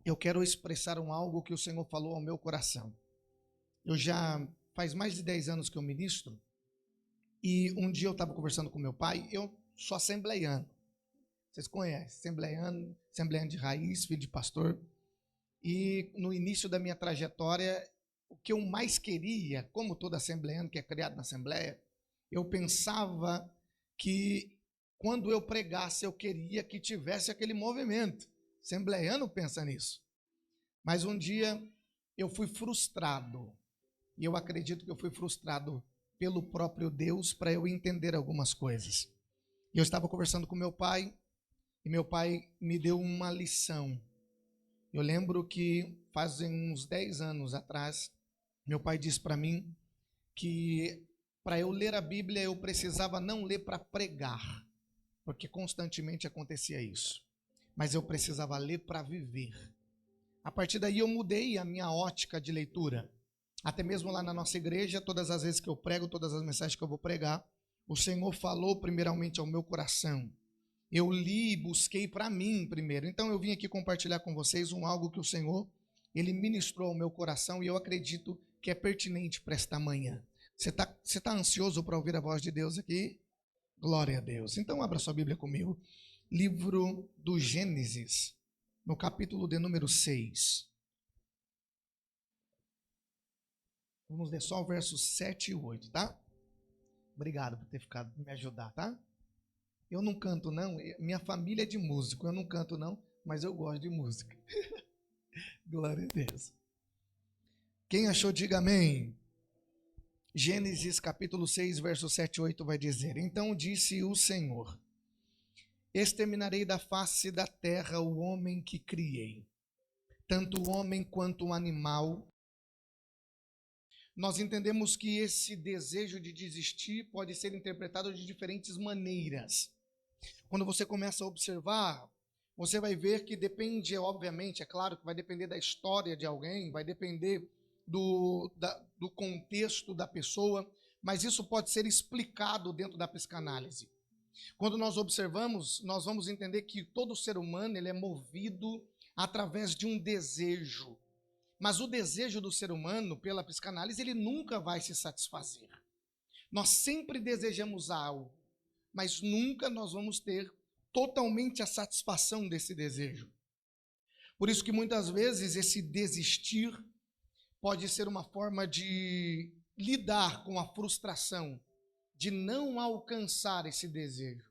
eu quero expressar algo que o Senhor falou ao meu coração. Eu já faz mais de 10 anos que eu ministro, e um dia eu estava conversando com meu pai. Eu sou assembleiano, vocês conhecem, assembleiano de raiz, filho de pastor, e no início da minha trajetória, o que eu mais queria, como todo assembleiano que é criado na assembleia, eu pensava que quando eu pregasse, eu queria que tivesse aquele movimento. Assembleiano pensa nisso. Mas um dia eu fui frustrado. E eu acredito que eu fui frustrado pelo próprio Deus para eu entender algumas coisas. E eu estava conversando com meu pai, e meu pai me deu uma lição. Eu lembro que fazem uns 10 anos atrás, meu pai disse para mim que para eu ler a Bíblia eu precisava não ler para pregar, porque constantemente acontecia isso. Mas eu precisava ler para viver. A partir daí eu mudei a minha ótica de leitura. Até mesmo lá na nossa igreja, todas as vezes que eu prego, todas as mensagens que eu vou pregar, o Senhor falou primeiramente ao meu coração. Eu li e busquei para mim primeiro. Então eu vim aqui compartilhar com vocês algo que o Senhor, ele ministrou ao meu coração, e eu acredito que é pertinente para esta manhã. Você tá ansioso para ouvir a voz de Deus aqui? Glória a Deus. Então abra sua Bíblia comigo. Livro do Gênesis, no capítulo de número 6. Vamos ler só o versos 7 e 8, tá? Obrigado por ter ficado, me ajudar, tá? Eu não canto não, minha família é de músico, eu não canto não, mas eu gosto de música. Glória a Deus. Quem achou, diga amém. Gênesis capítulo 6, verso 7 e 8 vai dizer: Então disse o Senhor: Exterminarei da face da terra o homem que criei, tanto o homem quanto o animal. Nós entendemos que esse desejo de desistir pode ser interpretado de diferentes maneiras. Quando você começa a observar, você vai ver que depende, obviamente, é claro que vai depender da história de alguém, vai depender do contexto da pessoa, mas isso pode ser explicado dentro da psicanálise. Quando nós observamos, nós vamos entender que todo ser humano ele é movido através de um desejo. Mas o desejo do ser humano, pela psicanálise, ele nunca vai se satisfazer. Nós sempre desejamos algo, mas nunca nós vamos ter totalmente a satisfação desse desejo. Por isso que muitas vezes esse desistir pode ser uma forma de lidar com a frustração, de não alcançar esse desejo.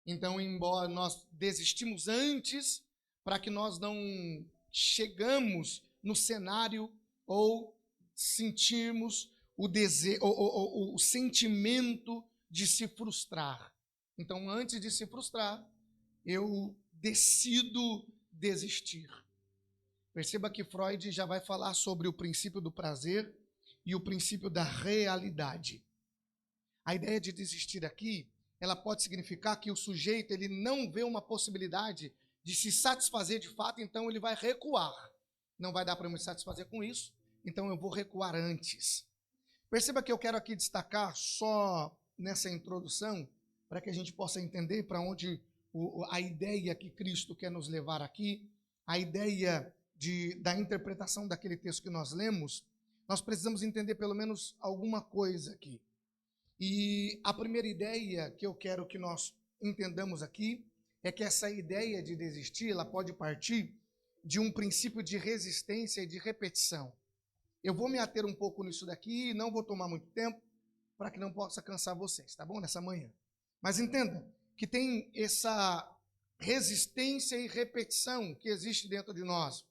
Então, embora nós desistimos antes, para que nós não chegamos no cenário ou sentirmos o sentimento de se frustrar. Então, antes de se frustrar, eu decido desistir. Perceba que Freud já vai falar sobre o princípio do prazer e o princípio da realidade. A ideia de desistir aqui, ela pode significar que o sujeito ele não vê uma possibilidade de se satisfazer de fato, então ele vai recuar. Não vai dar para me satisfazer com isso, então eu vou recuar antes. Perceba que eu quero aqui destacar só nessa introdução, para que a gente possa entender para onde a ideia que Cristo quer nos levar aqui, a ideia da interpretação daquele texto que nós lemos, nós precisamos entender pelo menos alguma coisa aqui. E a primeira ideia que eu quero que nós entendamos aqui é que essa ideia de desistir, ela pode partir de um princípio de resistência e de repetição. Eu vou me ater um pouco nisso daqui, não vou tomar muito tempo, para que não possa cansar vocês, tá bom? Nessa manhã. Mas entenda que tem essa resistência e repetição que existe dentro de nós.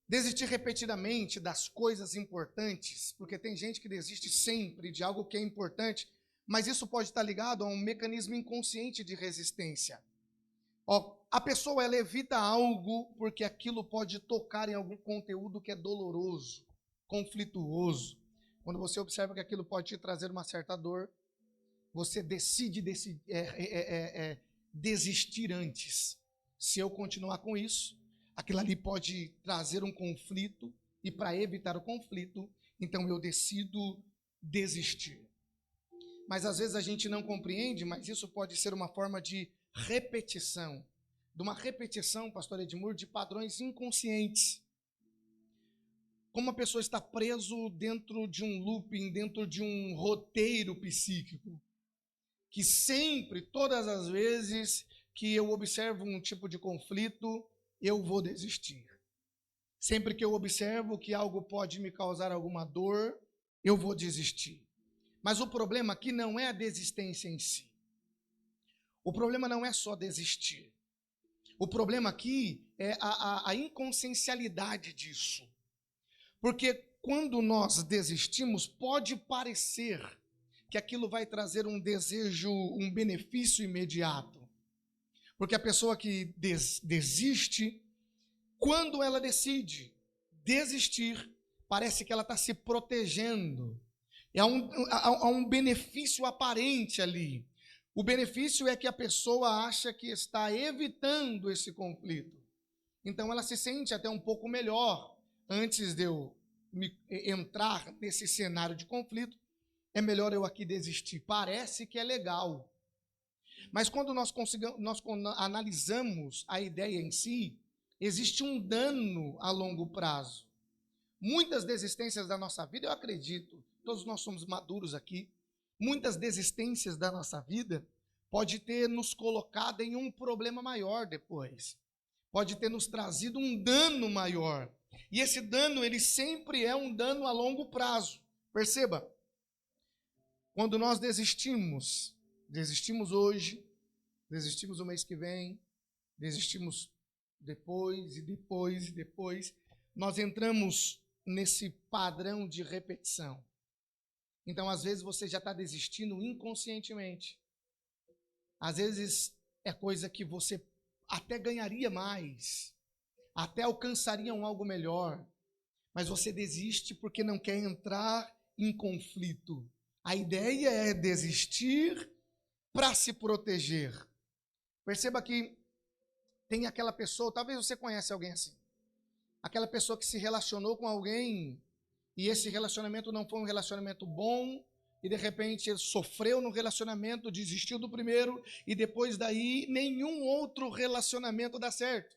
Desistir repetidamente das coisas importantes, porque tem gente que desiste sempre de algo que é importante, mas isso pode estar ligado a um mecanismo inconsciente de resistência. A pessoa ela evita algo porque aquilo pode tocar em algum conteúdo que é doloroso, conflituoso. Quando você observa que aquilo pode te trazer uma certa dor, você decide desistir antes. Se eu continuar com isso, aquilo ali pode trazer um conflito, e para evitar o conflito, então eu decido desistir. Mas às vezes a gente não compreende, mas isso pode ser uma forma de repetição. De uma repetição, pastor Edmur, de padrões inconscientes. Como a pessoa está preso dentro de um looping, dentro de um roteiro psíquico, que sempre, todas as vezes que eu observo um tipo de conflito, eu vou desistir. Sempre que eu observo que algo pode me causar alguma dor, eu vou desistir. Mas o problema aqui não é a desistência em si. O problema não é só desistir. O problema aqui é a inconsciencialidade disso. Porque quando nós desistimos, pode parecer que aquilo vai trazer um desejo, um benefício imediato. Porque a pessoa que desiste, quando ela decide desistir, parece que ela está se protegendo. Há um benefício aparente ali. O benefício é que a pessoa acha que está evitando esse conflito. Então ela se sente até um pouco melhor. Antes de eu entrar nesse cenário de conflito, é melhor eu aqui desistir. Parece que é legal. Mas quando nós analisamos a ideia em si, existe um dano a longo prazo. Muitas desistências da nossa vida, eu acredito, todos nós somos maduros aqui, muitas desistências da nossa vida pode ter nos colocado em um problema maior depois. Pode ter nos trazido um dano maior. E esse dano, ele sempre é um dano a longo prazo. Perceba, quando nós desistimos hoje, desistimos o mês que vem, desistimos depois, nós entramos nesse padrão de repetição. Então, às vezes, você já está desistindo inconscientemente. Às vezes, é coisa que você até ganharia mais, até alcançaria algo melhor, mas você desiste porque não quer entrar em conflito. A ideia é desistir para se proteger. Perceba que tem aquela pessoa, talvez você conhece alguém assim, aquela pessoa que se relacionou com alguém e esse relacionamento não foi um relacionamento bom, e de repente ele sofreu no relacionamento, desistiu do primeiro, e depois daí nenhum outro relacionamento dá certo.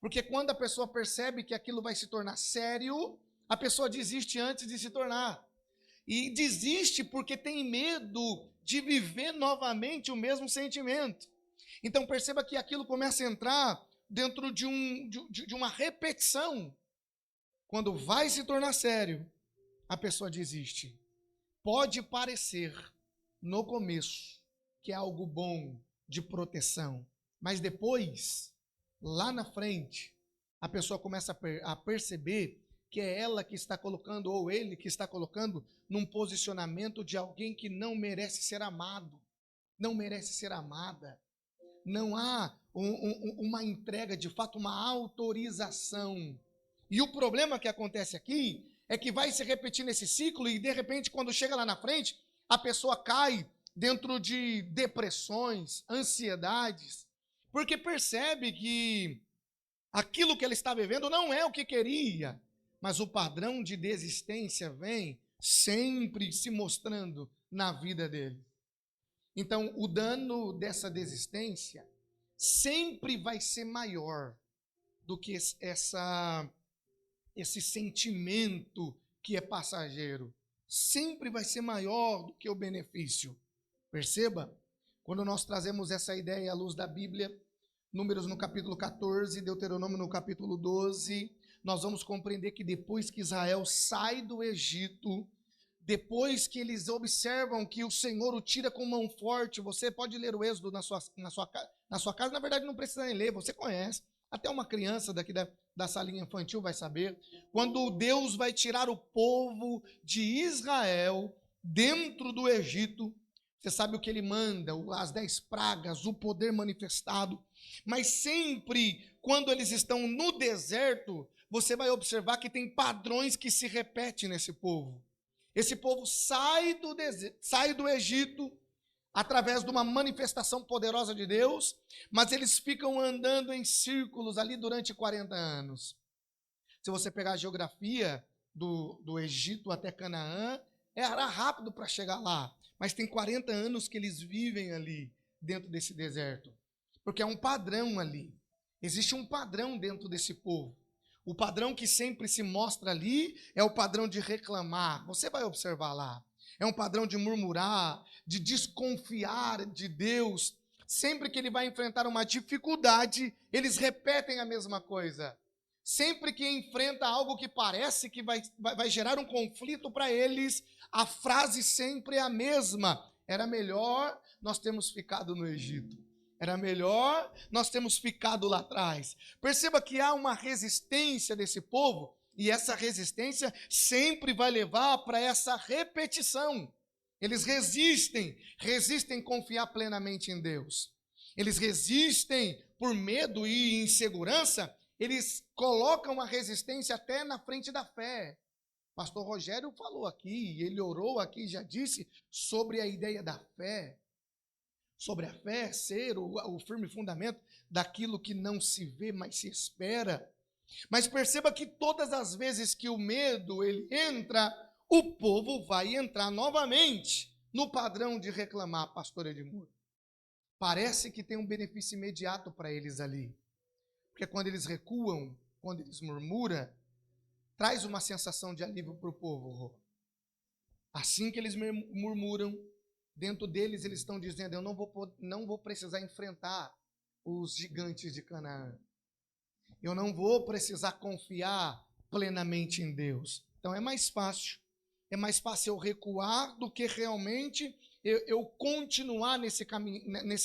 Porque quando a pessoa percebe que aquilo vai se tornar sério, a pessoa desiste antes de se tornar. E desiste porque tem medo de viver novamente o mesmo sentimento. Então perceba que aquilo começa a entrar dentro de uma repetição. Quando vai se tornar sério, a pessoa desiste. Pode parecer, no começo, que é algo bom, de proteção, mas depois, lá na frente, a pessoa começa a perceber que é ela que está colocando, ou ele que está colocando, num posicionamento de alguém que não merece ser amado, não merece ser amada. Não há uma entrega, de fato, uma autorização. E o problema que acontece aqui é que vai se repetir nesse ciclo e, de repente, quando chega lá na frente, a pessoa cai dentro de depressões, ansiedades, porque percebe que aquilo que ela está vivendo não é o que queria, mas o padrão de desistência vem sempre se mostrando na vida dele. Então, o dano dessa desistência sempre vai ser maior do que esse sentimento que é passageiro. Sempre vai ser maior do que o benefício. Perceba, quando nós trazemos essa ideia à luz da Bíblia, Números no capítulo 14, Deuteronômio no capítulo 12, nós vamos compreender que depois que Israel sai do Egito, depois que eles observam que o Senhor o tira com mão forte, você pode ler o Êxodo na sua casa, na verdade não precisa nem ler, você conhece, até uma criança daqui da salinha infantil vai saber, quando Deus vai tirar o povo de Israel dentro do Egito, Você sabe o que ele manda, as 10 pragas, o poder manifestado. Mas sempre, quando eles estão no deserto, você vai observar que tem padrões que se repetem nesse povo. Esse povo sai do Egito através de uma manifestação poderosa de Deus, mas eles ficam andando em círculos ali durante 40 anos. Se você pegar a geografia do Egito até Canaã, era rápido para chegar lá, mas tem 40 anos que eles vivem ali, dentro desse deserto, porque é um padrão ali, existe um padrão dentro desse povo. O padrão que sempre se mostra ali é o padrão de reclamar, você vai observar lá, é um padrão de murmurar, de desconfiar de Deus. Sempre que ele vai enfrentar uma dificuldade, eles repetem a mesma coisa. Sempre que enfrenta algo que parece que vai gerar um conflito para eles, a frase sempre é a mesma. Era melhor nós termos ficado no Egito. Era melhor nós termos ficado lá atrás. Perceba que há uma resistência desse povo, e essa resistência sempre vai levar para essa repetição. Eles resistem confiar plenamente em Deus. Eles resistem por medo e insegurança. Eles colocam a resistência até na frente da fé. Pastor Rogério falou aqui, ele orou aqui, já disse sobre a ideia da fé. Sobre a fé ser o firme fundamento daquilo que não se vê, mas se espera. Mas perceba que todas as vezes que o medo ele entra, o povo vai entrar novamente no padrão de reclamar, pastor Edmur. Parece que tem um benefício imediato para eles ali. Porque quando eles recuam, quando eles murmuram, traz uma sensação de alívio para o povo. Assim que eles murmuram, dentro deles eles estão dizendo, eu não vou precisar enfrentar os gigantes de Canaã. Eu não vou precisar confiar plenamente em Deus. Então é mais fácil eu recuar do que realmente eu continuar nesse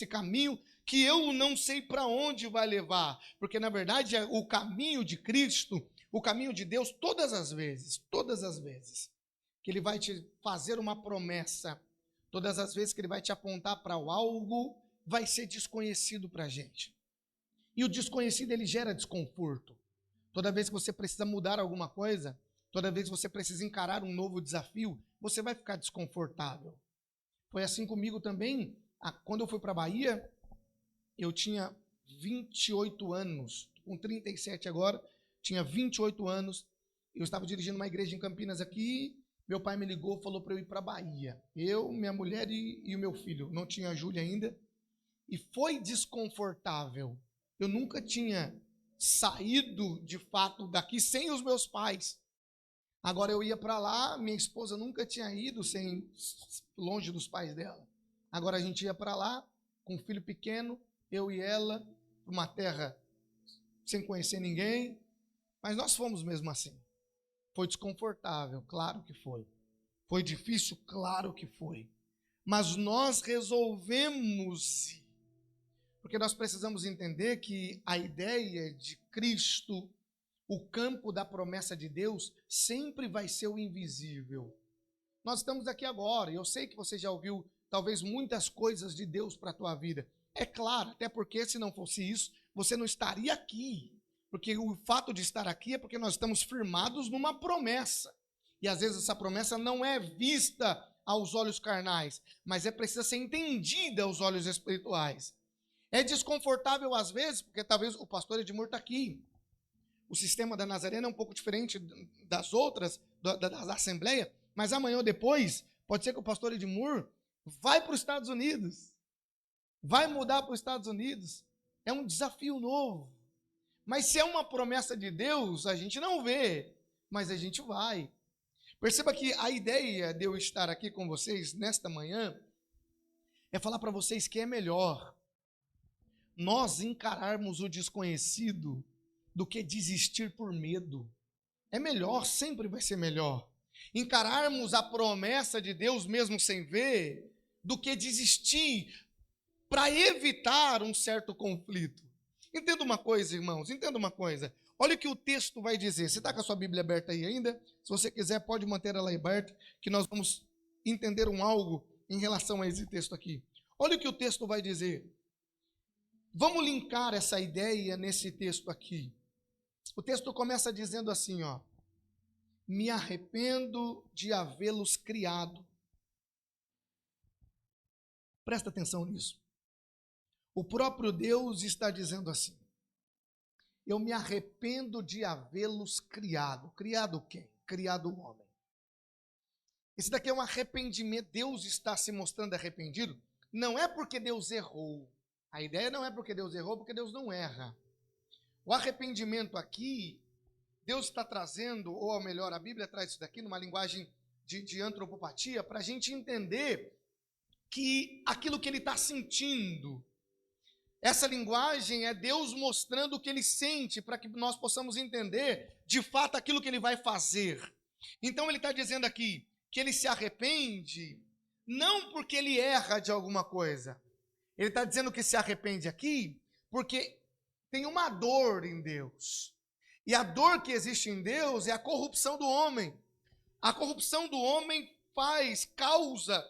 caminho que eu não sei para onde vai levar. Porque, na verdade, é o caminho de Cristo, o caminho de Deus, todas as vezes, que Ele vai te fazer uma promessa, todas as vezes que Ele vai te apontar para algo, vai ser desconhecido para a gente. E o desconhecido, ele gera desconforto. Toda vez que você precisa mudar alguma coisa, toda vez que você precisa encarar um novo desafio, você vai ficar desconfortável. Foi assim comigo também, quando eu fui para a Bahia, eu tinha 28 anos, com 37 agora, tinha 28 anos, eu estava dirigindo uma igreja em Campinas aqui, meu pai me ligou, falou para eu ir para a Bahia. Eu, minha mulher e o meu filho, não tinha a Júlia ainda, e foi desconfortável. Eu nunca tinha saído, de fato, daqui sem os meus pais. Agora eu ia para lá, minha esposa nunca tinha ido longe dos pais dela. Agora a gente ia para lá, com um filho pequeno, eu e ela, para uma terra sem conhecer ninguém. Mas nós fomos mesmo assim. Foi desconfortável, claro que foi. Foi difícil, claro que foi. Mas nós resolvemos ir. Porque nós precisamos entender que a ideia de Cristo, o campo da promessa de Deus, sempre vai ser o invisível. Nós estamos aqui agora, e eu sei que você já ouviu talvez muitas coisas de Deus para a tua vida. É claro, até porque se não fosse isso, você não estaria aqui. Porque o fato de estar aqui é porque nós estamos firmados numa promessa. E às vezes essa promessa não é vista aos olhos carnais, mas precisa ser entendida aos olhos espirituais. É desconfortável às vezes, porque talvez o pastor Edmur está aqui. O sistema da Nazarena é um pouco diferente das outras, da Assembleia, mas amanhã ou depois, pode ser que o pastor Edmur vai para os Estados Unidos, vai mudar para os Estados Unidos. É um desafio novo. Mas se é uma promessa de Deus, a gente não vê, mas a gente vai. Perceba que a ideia de eu estar aqui com vocês nesta manhã é falar para vocês que é melhor nós encararmos o desconhecido do que desistir por medo. É melhor, sempre vai ser melhor. Encararmos a promessa de Deus mesmo sem ver, do que desistir para evitar um certo conflito. Entenda uma coisa, irmãos, entenda uma coisa. Olha o que o texto vai dizer. Você está com a sua Bíblia aberta aí ainda? Se você quiser, pode manter ela aberta, que nós vamos entender algo em relação a esse texto aqui. Olha o que o texto vai dizer. Vamos linkar essa ideia nesse texto aqui. O texto começa dizendo assim, ó: me arrependo de havê-los criado. Presta atenção nisso. O próprio Deus está dizendo assim: eu me arrependo de havê-los criado. Criado quem? Criado o homem. Esse daqui é um arrependimento. Deus está se mostrando arrependido. Não é porque Deus errou. A ideia não é porque Deus errou, porque Deus não erra. O arrependimento aqui, Deus está trazendo, ou melhor, a Bíblia traz isso daqui numa linguagem de antropopatia, para a gente entender que aquilo que ele está sentindo, essa linguagem é Deus mostrando o que ele sente, para que nós possamos entender, de fato, aquilo que ele vai fazer. Então ele está dizendo aqui que ele se arrepende, não porque ele erra de alguma coisa. Ele está dizendo que se arrepende aqui porque tem uma dor em Deus. E a dor que existe em Deus é a corrupção do homem. A corrupção do homem causa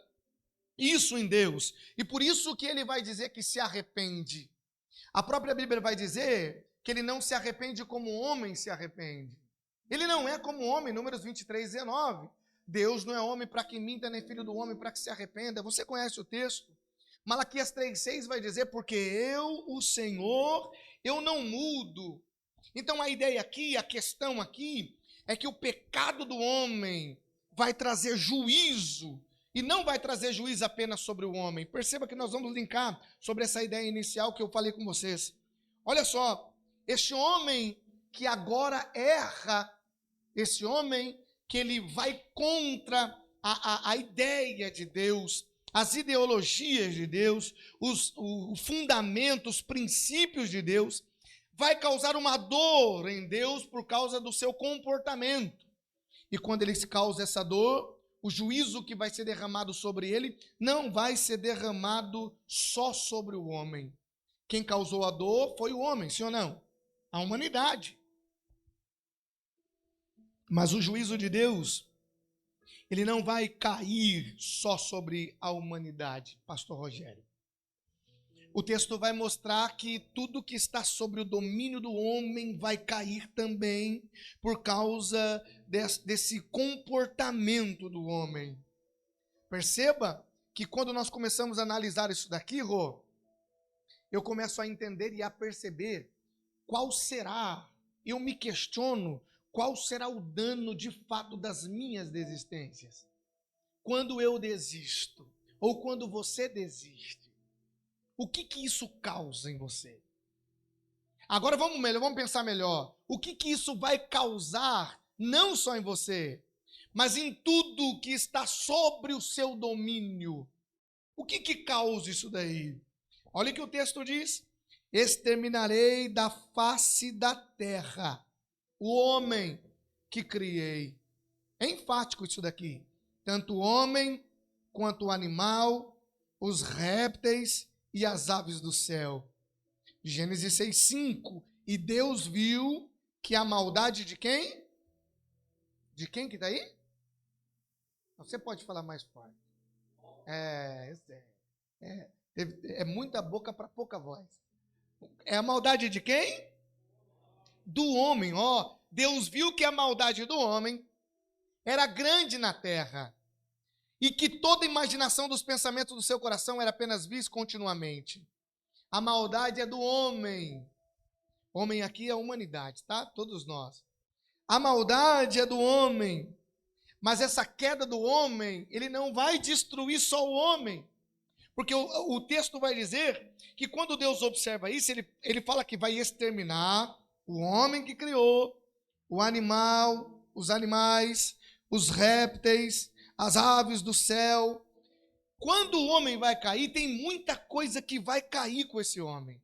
isso em Deus. E por isso que ele vai dizer que se arrepende. A própria Bíblia vai dizer que ele não se arrepende como o homem se arrepende. Ele não é como o homem, Números 23, 19. Deus não é homem para que minta, nem filho do homem para que se arrependa. Você conhece o texto? Malaquias 3,6 vai dizer, porque eu, o Senhor, eu não mudo. Então a ideia aqui, a questão aqui, é que o pecado do homem vai trazer juízo, e não vai trazer juízo apenas sobre o homem. Perceba que nós vamos linkar sobre essa ideia inicial que eu falei com vocês. Olha só, este homem que agora erra, esse homem que ele vai contra a ideia de Deus, as ideologias de Deus, o fundamento, os princípios de Deus, vai causar uma dor em Deus por causa do seu comportamento. E quando ele causa essa dor, o juízo que vai ser derramado sobre ele não vai ser derramado só sobre o homem. Quem causou a dor foi o homem, sim ou não? A humanidade. Mas o juízo de Deus, ele não vai cair só sobre a humanidade, Pastor Rogério. O texto vai mostrar que tudo que está sobre o domínio do homem vai cair também por causa desse comportamento do homem. Perceba que quando nós começamos a analisar isso daqui, Rô, eu começo a entender e a perceber qual será, eu me questiono, qual será o dano de fato das minhas desistências? Quando eu desisto, ou quando você desiste, o que isso causa em você? Agora vamos pensar melhor. O que isso vai causar, não só em você, mas em tudo que está sobre o seu domínio? O que causa isso daí? Olha o que o texto diz: exterminarei da face da terra o homem que criei. É enfático isso daqui. Tanto o homem, quanto o animal, os répteis e as aves do céu. Gênesis 6:5. E Deus viu que a maldade de quem? De quem que está aí? Você pode falar mais forte. É muita boca para pouca voz. É a maldade de quem? Do homem. Deus viu que a maldade do homem era grande na terra e que toda imaginação dos pensamentos do seu coração era apenas vis continuamente. A maldade é do homem. Homem aqui é a humanidade, tá? Todos nós. A maldade é do homem. Mas essa queda do homem, ele não vai destruir só o homem. Porque o texto vai dizer que quando Deus observa isso, ele fala que vai exterminar o homem que criou, o animal, os animais, os répteis, as aves do céu. Quando o homem vai cair, tem muita coisa que vai cair com esse homem.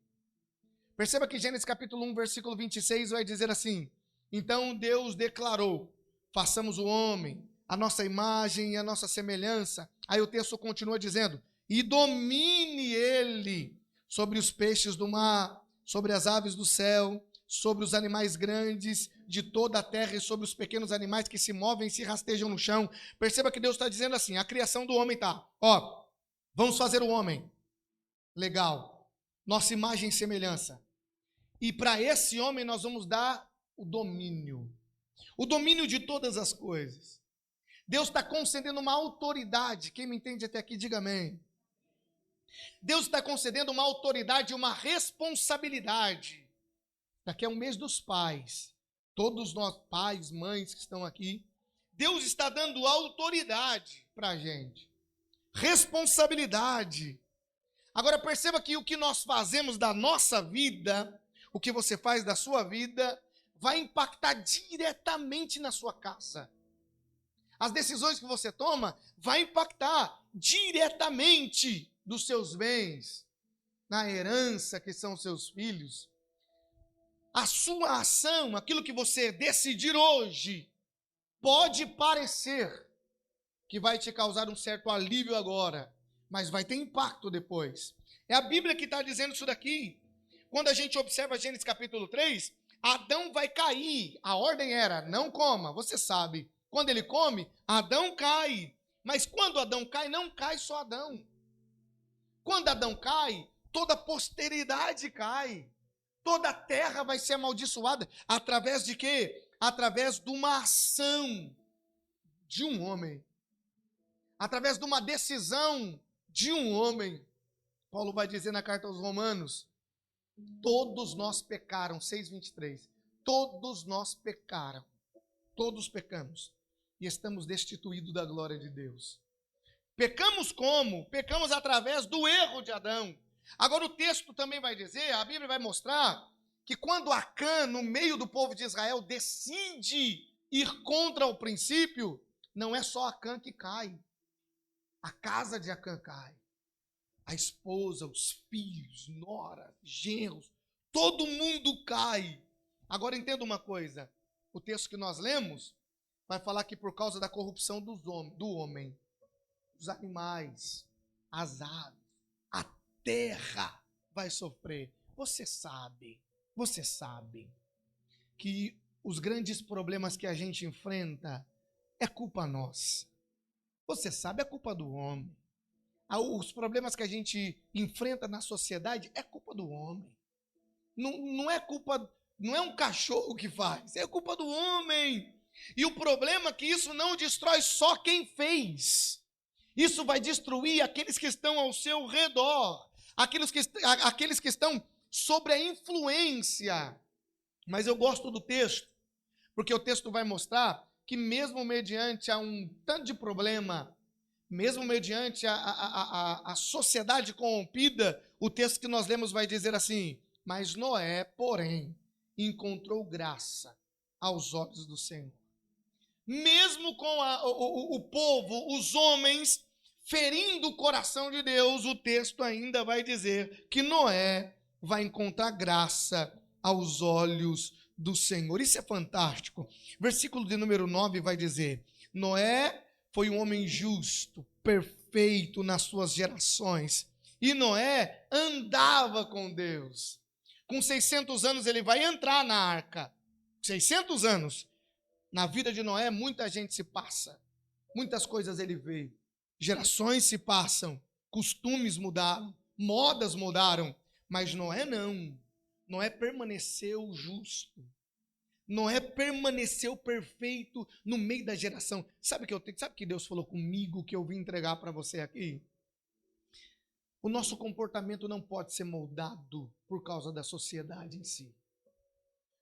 Perceba que Gênesis capítulo 1, versículo 26 vai dizer assim: então Deus declarou, façamos o homem, a nossa imagem e a nossa semelhança. Aí o texto continua dizendo, e domine ele sobre os peixes do mar, sobre as aves do céu, sobre os animais grandes de toda a terra e sobre os pequenos animais que se movem e se rastejam no chão. Perceba que Deus está dizendo assim, a criação do homem está, Vamos fazer o homem. Legal. Nossa imagem e semelhança. E para esse homem nós vamos dar o domínio. O domínio de todas as coisas. Deus está concedendo uma autoridade. Quem me entende até aqui, diga amém. Deus está concedendo uma autoridade e uma responsabilidade. Daqui a um mês dos pais. Todos nós, pais, mães que estão aqui. Deus está dando autoridade para a gente. Responsabilidade. Agora perceba que o que nós fazemos da nossa vida, o que você faz da sua vida, vai impactar diretamente na sua casa. As decisões que você toma vai impactar diretamente dos seus bens, na herança que são seus filhos. A sua ação, aquilo que você decidir hoje, pode parecer que vai te causar um certo alívio agora, mas vai ter impacto depois. É a Bíblia que está dizendo isso daqui. Quando a gente observa Gênesis capítulo 3, Adão vai cair. A ordem era, não coma, você sabe. Quando ele come, Adão cai. Mas quando Adão cai, não cai só Adão. Quando Adão cai, toda a posteridade cai. Toda a terra vai ser amaldiçoada. Através de quê? Através de uma ação de um homem. Através de uma decisão de um homem. Paulo vai dizer na carta aos Romanos, todos nós pecaram, 6:23. Todos nós pecaram. Todos pecamos. E estamos destituídos da glória de Deus. Pecamos como? Pecamos através do erro de Adão. Agora o texto também vai dizer, a Bíblia vai mostrar, que quando Acã, no meio do povo de Israel, decide ir contra o princípio, não é só Acã que cai. A casa de Acã cai. A esposa, os filhos, nora, genros, todo mundo cai. Agora entenda uma coisa, o texto que nós lemos vai falar que por causa da corrupção do homem, os animais, as aves, a terra vai sofrer. Você sabe que os grandes problemas que a gente enfrenta é culpa nossa. Você sabe, é culpa do homem. Os problemas que a gente enfrenta na sociedade é culpa do homem. Não é culpa, não é um cachorro que faz, é culpa do homem. E o problema é que isso não destrói só quem fez. Isso vai destruir aqueles que estão ao seu redor, aqueles que estão sobre a influência. Mas eu gosto do texto, porque o texto vai mostrar que mesmo mediante a um tanto de problema, mesmo mediante a sociedade corrompida, o texto que nós lemos vai dizer assim, mas Noé, porém, encontrou graça aos olhos do Senhor. Mesmo com o povo, os homens, ferindo o coração de Deus, o texto ainda vai dizer que Noé vai encontrar graça aos olhos do Senhor. Isso é fantástico. Versículo de número 9 vai dizer, Noé foi um homem justo, perfeito nas suas gerações. E Noé andava com Deus. Com 600 anos ele vai entrar na arca. 600 anos. Na vida de Noé, muita gente se passa. Muitas coisas ele vê. Gerações se passam. Costumes mudaram. Modas mudaram. Mas Noé não. Noé permaneceu justo. Noé permaneceu perfeito no meio da geração. Sabe que Deus falou comigo que eu vim entregar para você aqui? O nosso comportamento não pode ser moldado por causa da sociedade em si.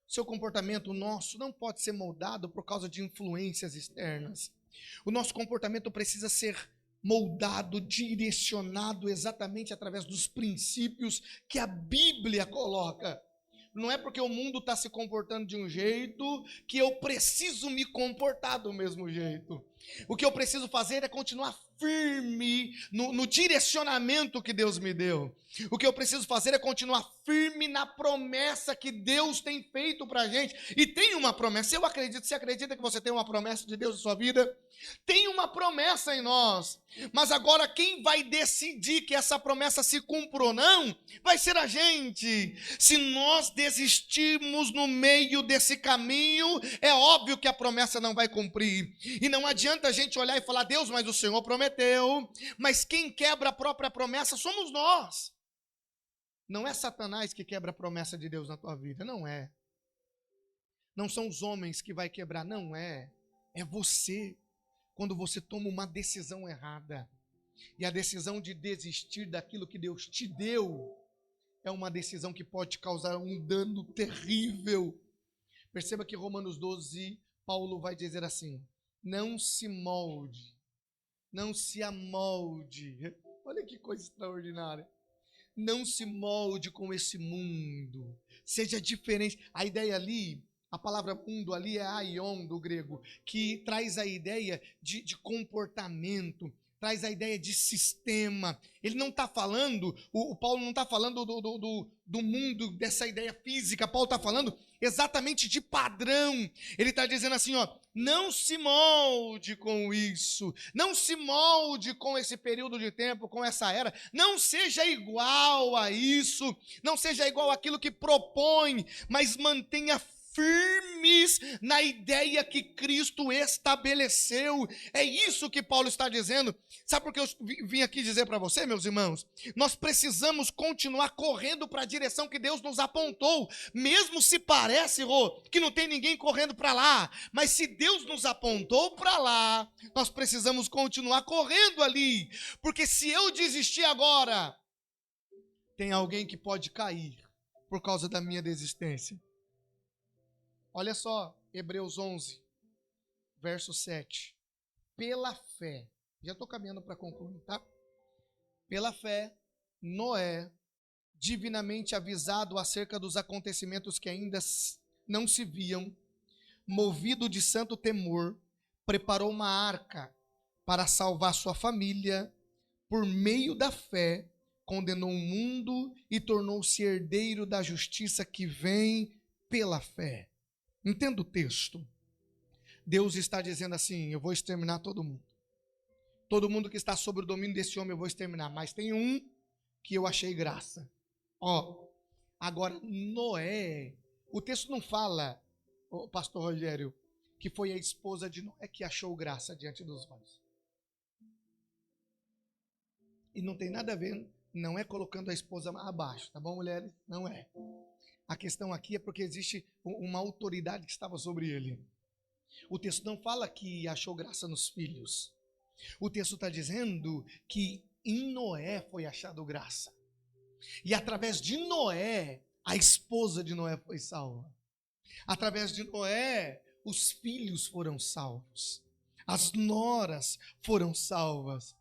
Seu comportamento nosso não pode ser moldado por causa de influências externas. O nosso comportamento precisa ser moldado, direcionado exatamente através dos princípios que a Bíblia coloca. Não é porque o mundo está se comportando de um jeito que eu preciso me comportar do mesmo jeito. O que eu preciso fazer é continuar firme no direcionamento que Deus me deu. O que eu preciso fazer é continuar firme na promessa que Deus tem feito para a gente. E tem uma promessa, eu acredito, você acredita que você tem uma promessa de Deus na sua vida? Tem uma promessa em nós, mas agora quem vai decidir que essa promessa se cumpra ou não, vai ser a gente. Se nós desistirmos no meio desse caminho, é óbvio que a promessa não vai cumprir. E não adianta a gente olhar e falar, Deus, mas o Senhor prometeu. Mas quem quebra a própria promessa somos nós. Não é Satanás que quebra a promessa de Deus na tua vida, não é. Não são os homens que vai quebrar, não é. É você. Quando você toma uma decisão errada, e a decisão de desistir daquilo que Deus te deu, é uma decisão que pode causar um dano terrível. Perceba que Romanos 12, Paulo vai dizer assim, não se molde, não se amolde. Olha que coisa extraordinária. Não se molde com esse mundo, seja diferente. A ideia ali, a palavra mundo ali é aion do grego, que traz a ideia de comportamento, traz a ideia de sistema. Ele não está falando, o Paulo não está falando do mundo, dessa ideia física. Paulo está falando exatamente de padrão. Ele está dizendo assim, ó, não se molde com isso, não se molde com esse período de tempo, com essa era, não seja igual a isso, não seja igual àquilo que propõe, mas mantenha firmes na ideia que Cristo estabeleceu. É isso que Paulo está dizendo. Sabe por que eu vim aqui dizer para você, meus irmãos? Nós precisamos continuar correndo para a direção que Deus nos apontou, mesmo se parece, Rô, que não tem ninguém correndo para lá, mas se Deus nos apontou para lá, nós precisamos continuar correndo ali, porque se eu desistir agora, tem alguém que pode cair por causa da minha desistência. Olha só, Hebreus 11, verso 7. Pela fé, já estou caminhando para concluir, tá? Pela fé, Noé, divinamente avisado acerca dos acontecimentos que ainda não se viam, movido de santo temor, preparou uma arca para salvar sua família. Por meio da fé, condenou o mundo e tornou-se herdeiro da justiça que vem pela fé. Entenda o texto. Deus está dizendo assim, eu vou exterminar todo mundo. Todo mundo que está sob o domínio desse homem eu vou exterminar. Mas tem um que eu achei graça. Agora Noé, o texto não fala, pastor Rogério, que foi a esposa de Noé que achou graça diante dos olhos. E não tem nada a ver, não é colocando a esposa abaixo, tá bom, mulheres? Não é. A questão aqui é porque existe uma autoridade que estava sobre ele. O texto não fala que achou graça nos filhos. O texto está dizendo que em Noé foi achado graça. E através de Noé, a esposa de Noé foi salva. Através de Noé, os filhos foram salvos. As noras foram salvas.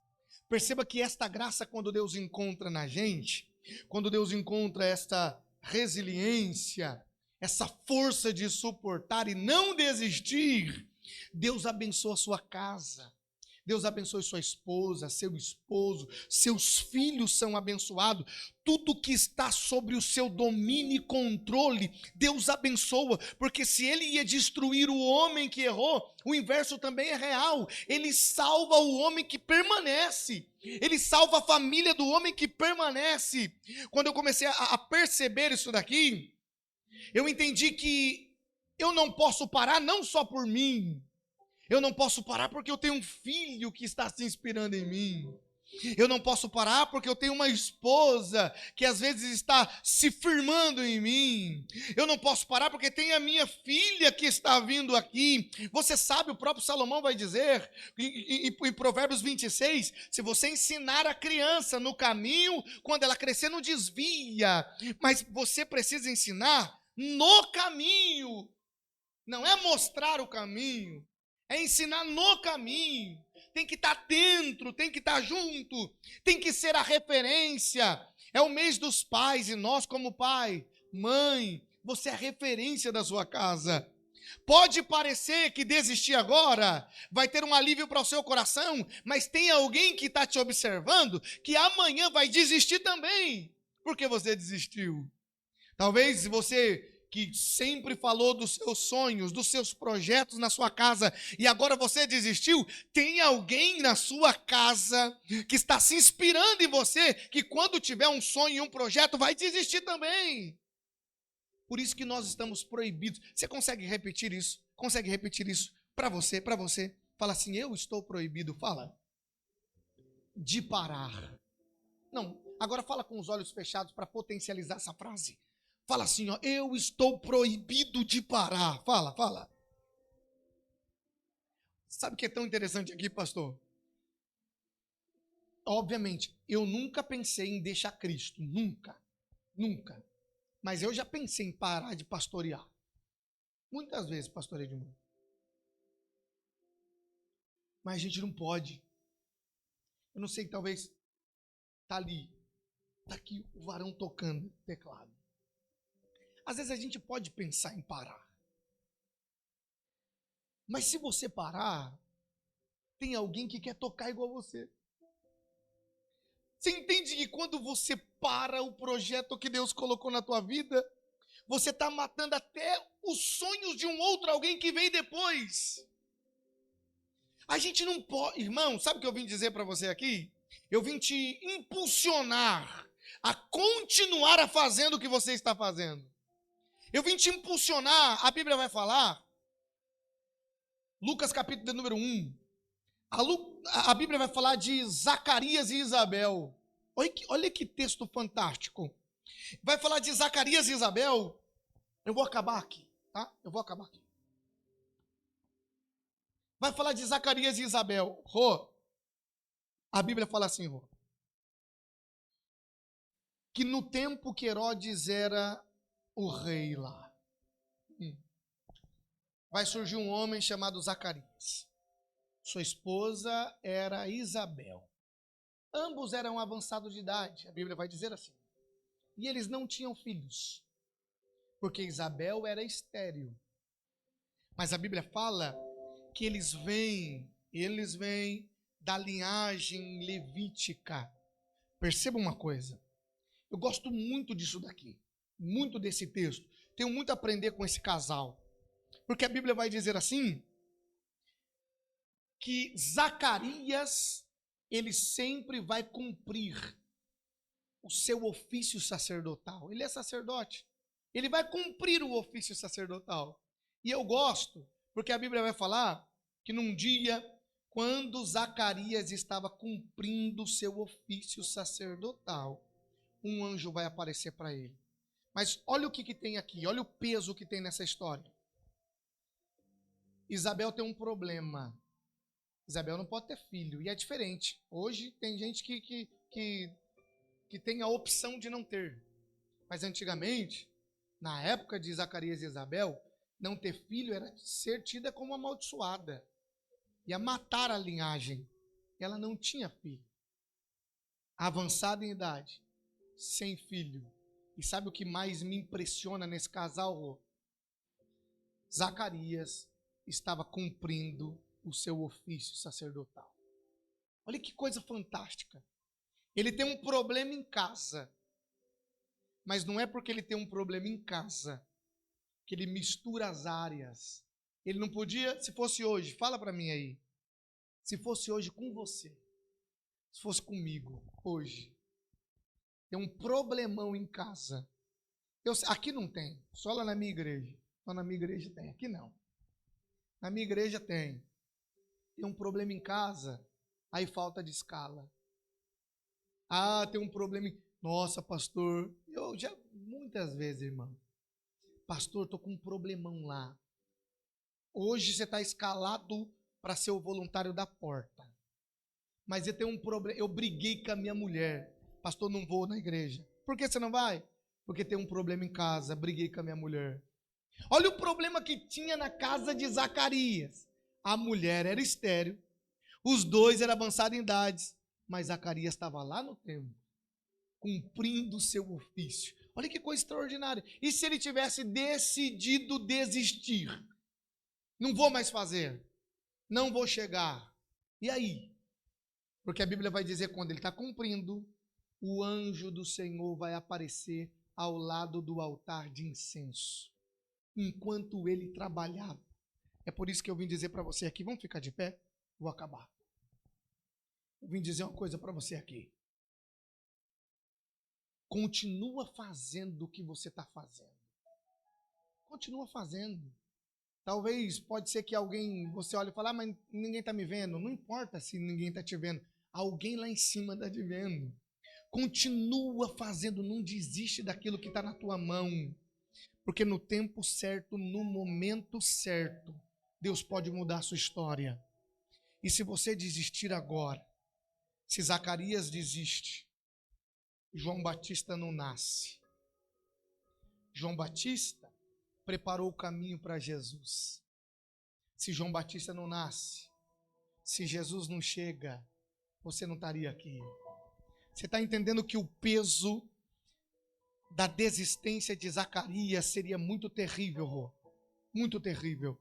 Perceba que esta graça, quando Deus encontra na gente, quando Deus encontra esta resiliência, essa força de suportar e não desistir, Deus abençoa a sua casa, Deus abençoe sua esposa, seu esposo, seus filhos são abençoados, tudo que está sobre o seu domínio e controle, Deus abençoa, porque se ele ia destruir o homem que errou, o inverso também é real, ele salva o homem que permanece, ele salva a família do homem que permanece. Quando eu comecei a perceber isso daqui, eu entendi que eu não posso parar não só por mim, eu não posso parar porque eu tenho um filho que está se inspirando em mim. Eu não posso parar porque eu tenho uma esposa que às vezes está se firmando em mim. Eu não posso parar porque tem a minha filha que está vindo aqui. Você sabe, o próprio Salomão vai dizer em Provérbios 26, se você ensinar a criança no caminho, quando ela crescer não desvia, mas você precisa ensinar no caminho. Não é mostrar o caminho, é ensinar no caminho. Tem que estar dentro, tem que estar junto, tem que ser a referência. É o mês dos pais e nós como pai, mãe, você é a referência da sua casa. Pode parecer que desistir agora vai ter um alívio para o seu coração, mas tem alguém que está te observando que amanhã vai desistir também, porque você desistiu. Talvez você que sempre falou dos seus sonhos, dos seus projetos na sua casa e agora você desistiu, tem alguém na sua casa que está se inspirando em você, que quando tiver um sonho e um projeto vai desistir também. Por isso que nós estamos proibidos. Você consegue repetir isso? Consegue repetir isso para você, para você? Fala assim, eu estou proibido, fala. De parar. Não, agora fala com os olhos fechados para potencializar essa frase. Fala assim, ó, eu estou proibido de parar. Fala, fala. Sabe o que é tão interessante aqui, pastor? Obviamente, eu nunca pensei em deixar Cristo. Nunca. Nunca. Mas eu já pensei em parar de pastorear. Muitas vezes pastorei de novo. Mas a gente não pode. Eu não sei, talvez tá ali. Tá aqui o varão tocando teclado. Às vezes a gente pode pensar em parar. Mas se você parar, tem alguém que quer tocar igual você. Você entende que quando você para o projeto que Deus colocou na tua vida, você está matando até os sonhos de um outro alguém que vem depois. A gente não pode... Irmão, sabe o que eu vim dizer para você aqui? Eu vim te impulsionar a continuar a fazendo o que você está fazendo. Eu vim te impulsionar, a Bíblia vai falar, Lucas capítulo número 1, a Bíblia vai falar de Zacarias e Isabel. Olha que texto fantástico. Vai falar de Zacarias e Isabel. Eu vou acabar aqui, tá? Eu vou acabar aqui. Vai falar de Zacarias e Isabel. Rô, a Bíblia fala assim, Rô, que no tempo que Herodes era o rei lá, vai surgir um homem chamado Zacarias. Sua esposa era Isabel. Ambos eram avançados de idade, a Bíblia vai dizer assim. E eles não tinham filhos, porque Isabel era estéril. Mas a Bíblia fala que eles vêm da linhagem levítica. Perceba uma coisa, eu gosto muito disso daqui, muito desse texto. Tenho muito a aprender com esse casal. Porque a Bíblia vai dizer assim, que Zacarias, ele sempre vai cumprir o seu ofício sacerdotal. Ele é sacerdote. Ele vai cumprir o ofício sacerdotal. E eu gosto, porque a Bíblia vai falar que num dia, quando Zacarias estava cumprindo o seu ofício sacerdotal, um anjo vai aparecer para ele. Mas olha o que tem aqui, olha o peso que tem nessa história. Isabel tem um problema. Isabel não pode ter filho, e é diferente. Hoje tem gente que tem a opção de não ter. Mas antigamente, na época de Zacarias e Isabel, não ter filho era ser tida como amaldiçoada. Ia matar a linhagem. Ela não tinha filho. Avançada em idade, sem filho. E sabe o que mais me impressiona nesse casal? Zacarias estava cumprindo o seu ofício sacerdotal. Olha que coisa fantástica. Ele tem um problema em casa. Mas não é porque ele tem um problema em casa que ele mistura as áreas. Ele não podia, se fosse hoje, fala para mim aí. Se fosse hoje com você, se fosse comigo, hoje, tem um problemão em casa. Aqui não tem, só lá na minha igreja. Só na minha igreja tem, aqui não. Na minha igreja tem. Tem um problema em casa, aí falta de escala. Ah, tem um problema em... Nossa, pastor, eu já, muitas vezes, irmão. Pastor, estou com um problemão lá. Hoje você está escalado para ser o voluntário da porta. Mas eu tenho um problema, eu briguei com a minha mulher. Pastor, não vou na igreja. Por que você não vai? Porque tem um problema em casa, briguei com a minha mulher. Olha o problema que tinha na casa de Zacarias. A mulher era estéril, os dois eram avançados em idades, mas Zacarias estava lá no templo, cumprindo o seu ofício. Olha que coisa extraordinária. E se ele tivesse decidido desistir? Não vou mais fazer, não vou chegar. E aí? Porque a Bíblia vai dizer, quando ele está cumprindo, o anjo do Senhor vai aparecer ao lado do altar de incenso, enquanto ele trabalhava. É por isso que eu vim dizer para você aqui, vamos ficar de pé? Vou acabar. Eu vim dizer uma coisa para você aqui. Continua fazendo o que você está fazendo. Continua fazendo. Talvez, pode ser que alguém, você olhe e fale, mas ninguém está me vendo. Não importa se ninguém está te vendo. Alguém lá em cima está te vendo. Continua fazendo, não desiste daquilo que está na tua mão. Porque no tempo certo, no momento certo, Deus pode mudar a sua história. E se você desistir agora, se Zacarias desiste, João Batista não nasce. João Batista preparou o caminho para Jesus. Se João Batista não nasce, se Jesus não chega, você não estaria aqui. Você está entendendo que o peso da desistência de Zacarias seria muito terrível, Rô? Muito terrível.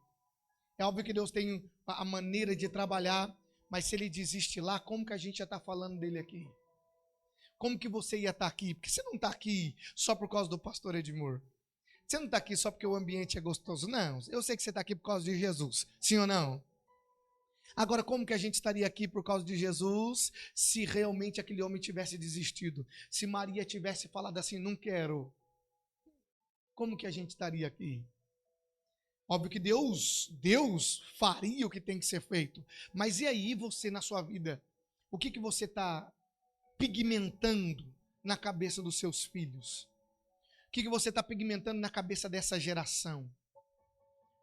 É óbvio que Deus tem a maneira de trabalhar, mas se ele desiste lá, como que a gente já está falando dele aqui? Como que você ia estar aqui? Porque você não está aqui só por causa do pastor Edmur. Você não está aqui só porque o ambiente é gostoso. Não, eu sei que você está aqui por causa de Jesus. Sim ou não? Agora, como que a gente estaria aqui por causa de Jesus se realmente aquele homem tivesse desistido? Se Maria tivesse falado assim, não quero. Como que a gente estaria aqui? Óbvio que Deus faria o que tem que ser feito. Mas e aí você na sua vida? O que você está pigmentando na cabeça dos seus filhos? O que você está pigmentando na cabeça dessa geração?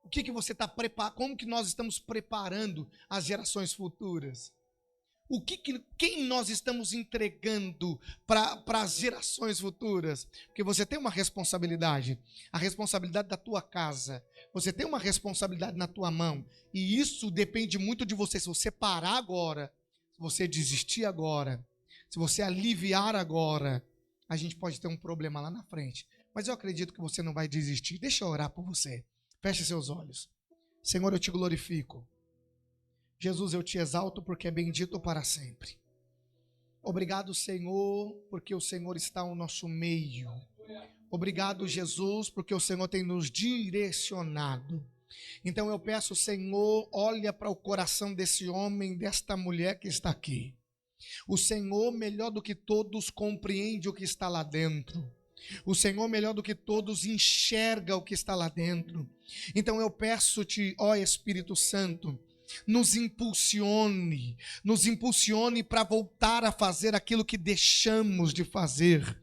O que você está preparando? Como que nós estamos preparando as gerações futuras? Quem nós estamos entregando para as gerações futuras? Porque você tem uma responsabilidade, a responsabilidade da tua casa. Você tem uma responsabilidade na tua mão. E isso depende muito de você. Se você parar agora, se você desistir agora, se você aliviar agora, a gente pode ter um problema lá na frente. Mas eu acredito que você não vai desistir. Deixa eu orar por você. Feche seus olhos. Senhor, eu te glorifico. Jesus, eu te exalto porque é bendito para sempre. Obrigado, Senhor, porque o Senhor está ao nosso meio. Obrigado, Jesus, porque o Senhor tem nos direcionado. Então eu peço, Senhor, olha para o coração desse homem, desta mulher que está aqui. O Senhor, melhor do que todos, compreende o que está lá dentro. O Senhor, melhor do que todos, enxerga o que está lá dentro. Então eu peço-te, ó Espírito Santo, nos impulsione para voltar a fazer aquilo que deixamos de fazer.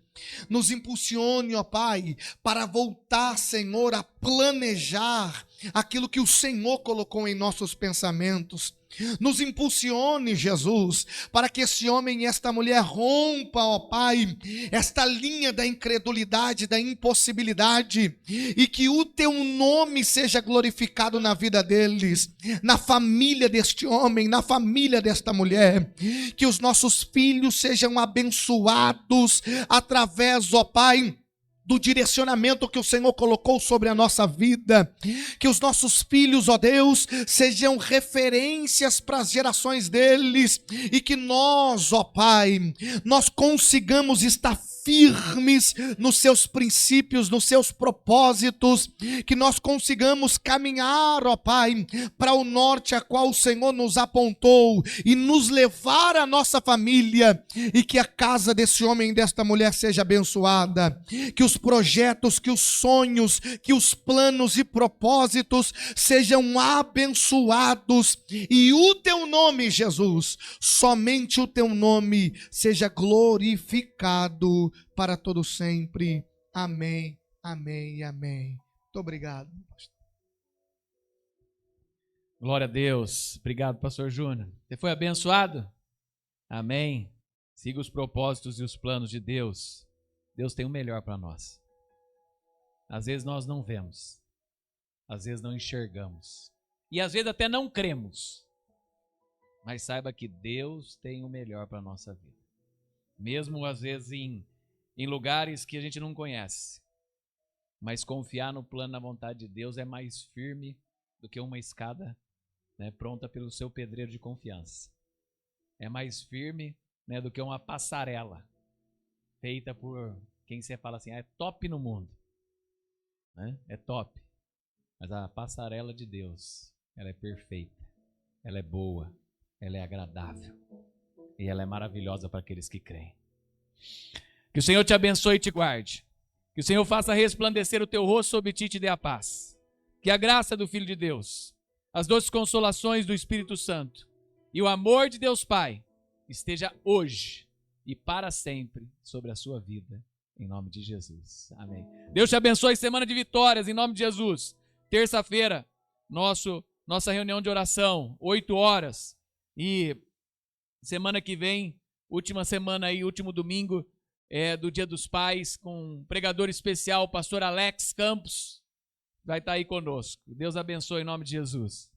Nos impulsione, ó Pai, para voltar, Senhor, a planejar aquilo que o Senhor colocou em nossos pensamentos. Nos impulsione, Jesus, para que esse homem e esta mulher rompa, ó Pai, esta linha da incredulidade, da impossibilidade, e que o teu nome seja glorificado na vida deles, na família deste homem, na família desta mulher, que os nossos filhos sejam abençoados através, ó Pai, do direcionamento que o Senhor colocou sobre a nossa vida, que os nossos filhos, ó Deus, sejam referências para as gerações deles, e que nós, ó Pai, nós consigamos estar firmes nos seus princípios, nos seus propósitos, que nós consigamos caminhar, ó Pai, para o norte a qual o Senhor nos apontou, e nos levar a nossa família, e que a casa desse homem e desta mulher seja abençoada, que os projetos, que os sonhos, que os planos e propósitos sejam abençoados, e o teu nome, Jesus, somente o teu nome seja glorificado para todo sempre. Amém, amém e amém. Muito obrigado. Glória a Deus. Obrigado, pastor Júnior. Você foi abençoado? Amém. Siga os propósitos e os planos de Deus. Deus tem o melhor para nós. Às vezes nós não vemos. Às vezes não enxergamos. E às vezes até não cremos. Mas saiba que Deus tem o melhor para a nossa vida. Mesmo às vezes em lugares que a gente não conhece. Mas confiar no plano, na vontade de Deus é mais firme do que uma escada, né, pronta pelo seu pedreiro de confiança. É mais firme, né, do que uma passarela feita por quem você fala assim, é top no mundo, né? É top. Mas a passarela de Deus, ela é perfeita, ela é boa, ela é agradável e ela é maravilhosa para aqueles que creem. Que o Senhor te abençoe e te guarde. Que o Senhor faça resplandecer o teu rosto sobre ti e te dê a paz. Que a graça do Filho de Deus, as doces consolações do Espírito Santo e o amor de Deus Pai esteja hoje e para sempre sobre a sua vida, em nome de Jesus. Amém. Deus te abençoe, semana de vitórias, em nome de Jesus. Terça-feira, nossa reunião de oração, 8 horas. E semana que vem, última semana aí, último domingo, do Dia dos Pais, com um pregador especial, o pastor Alex Campos, vai estar aí conosco. Deus abençoe em nome de Jesus.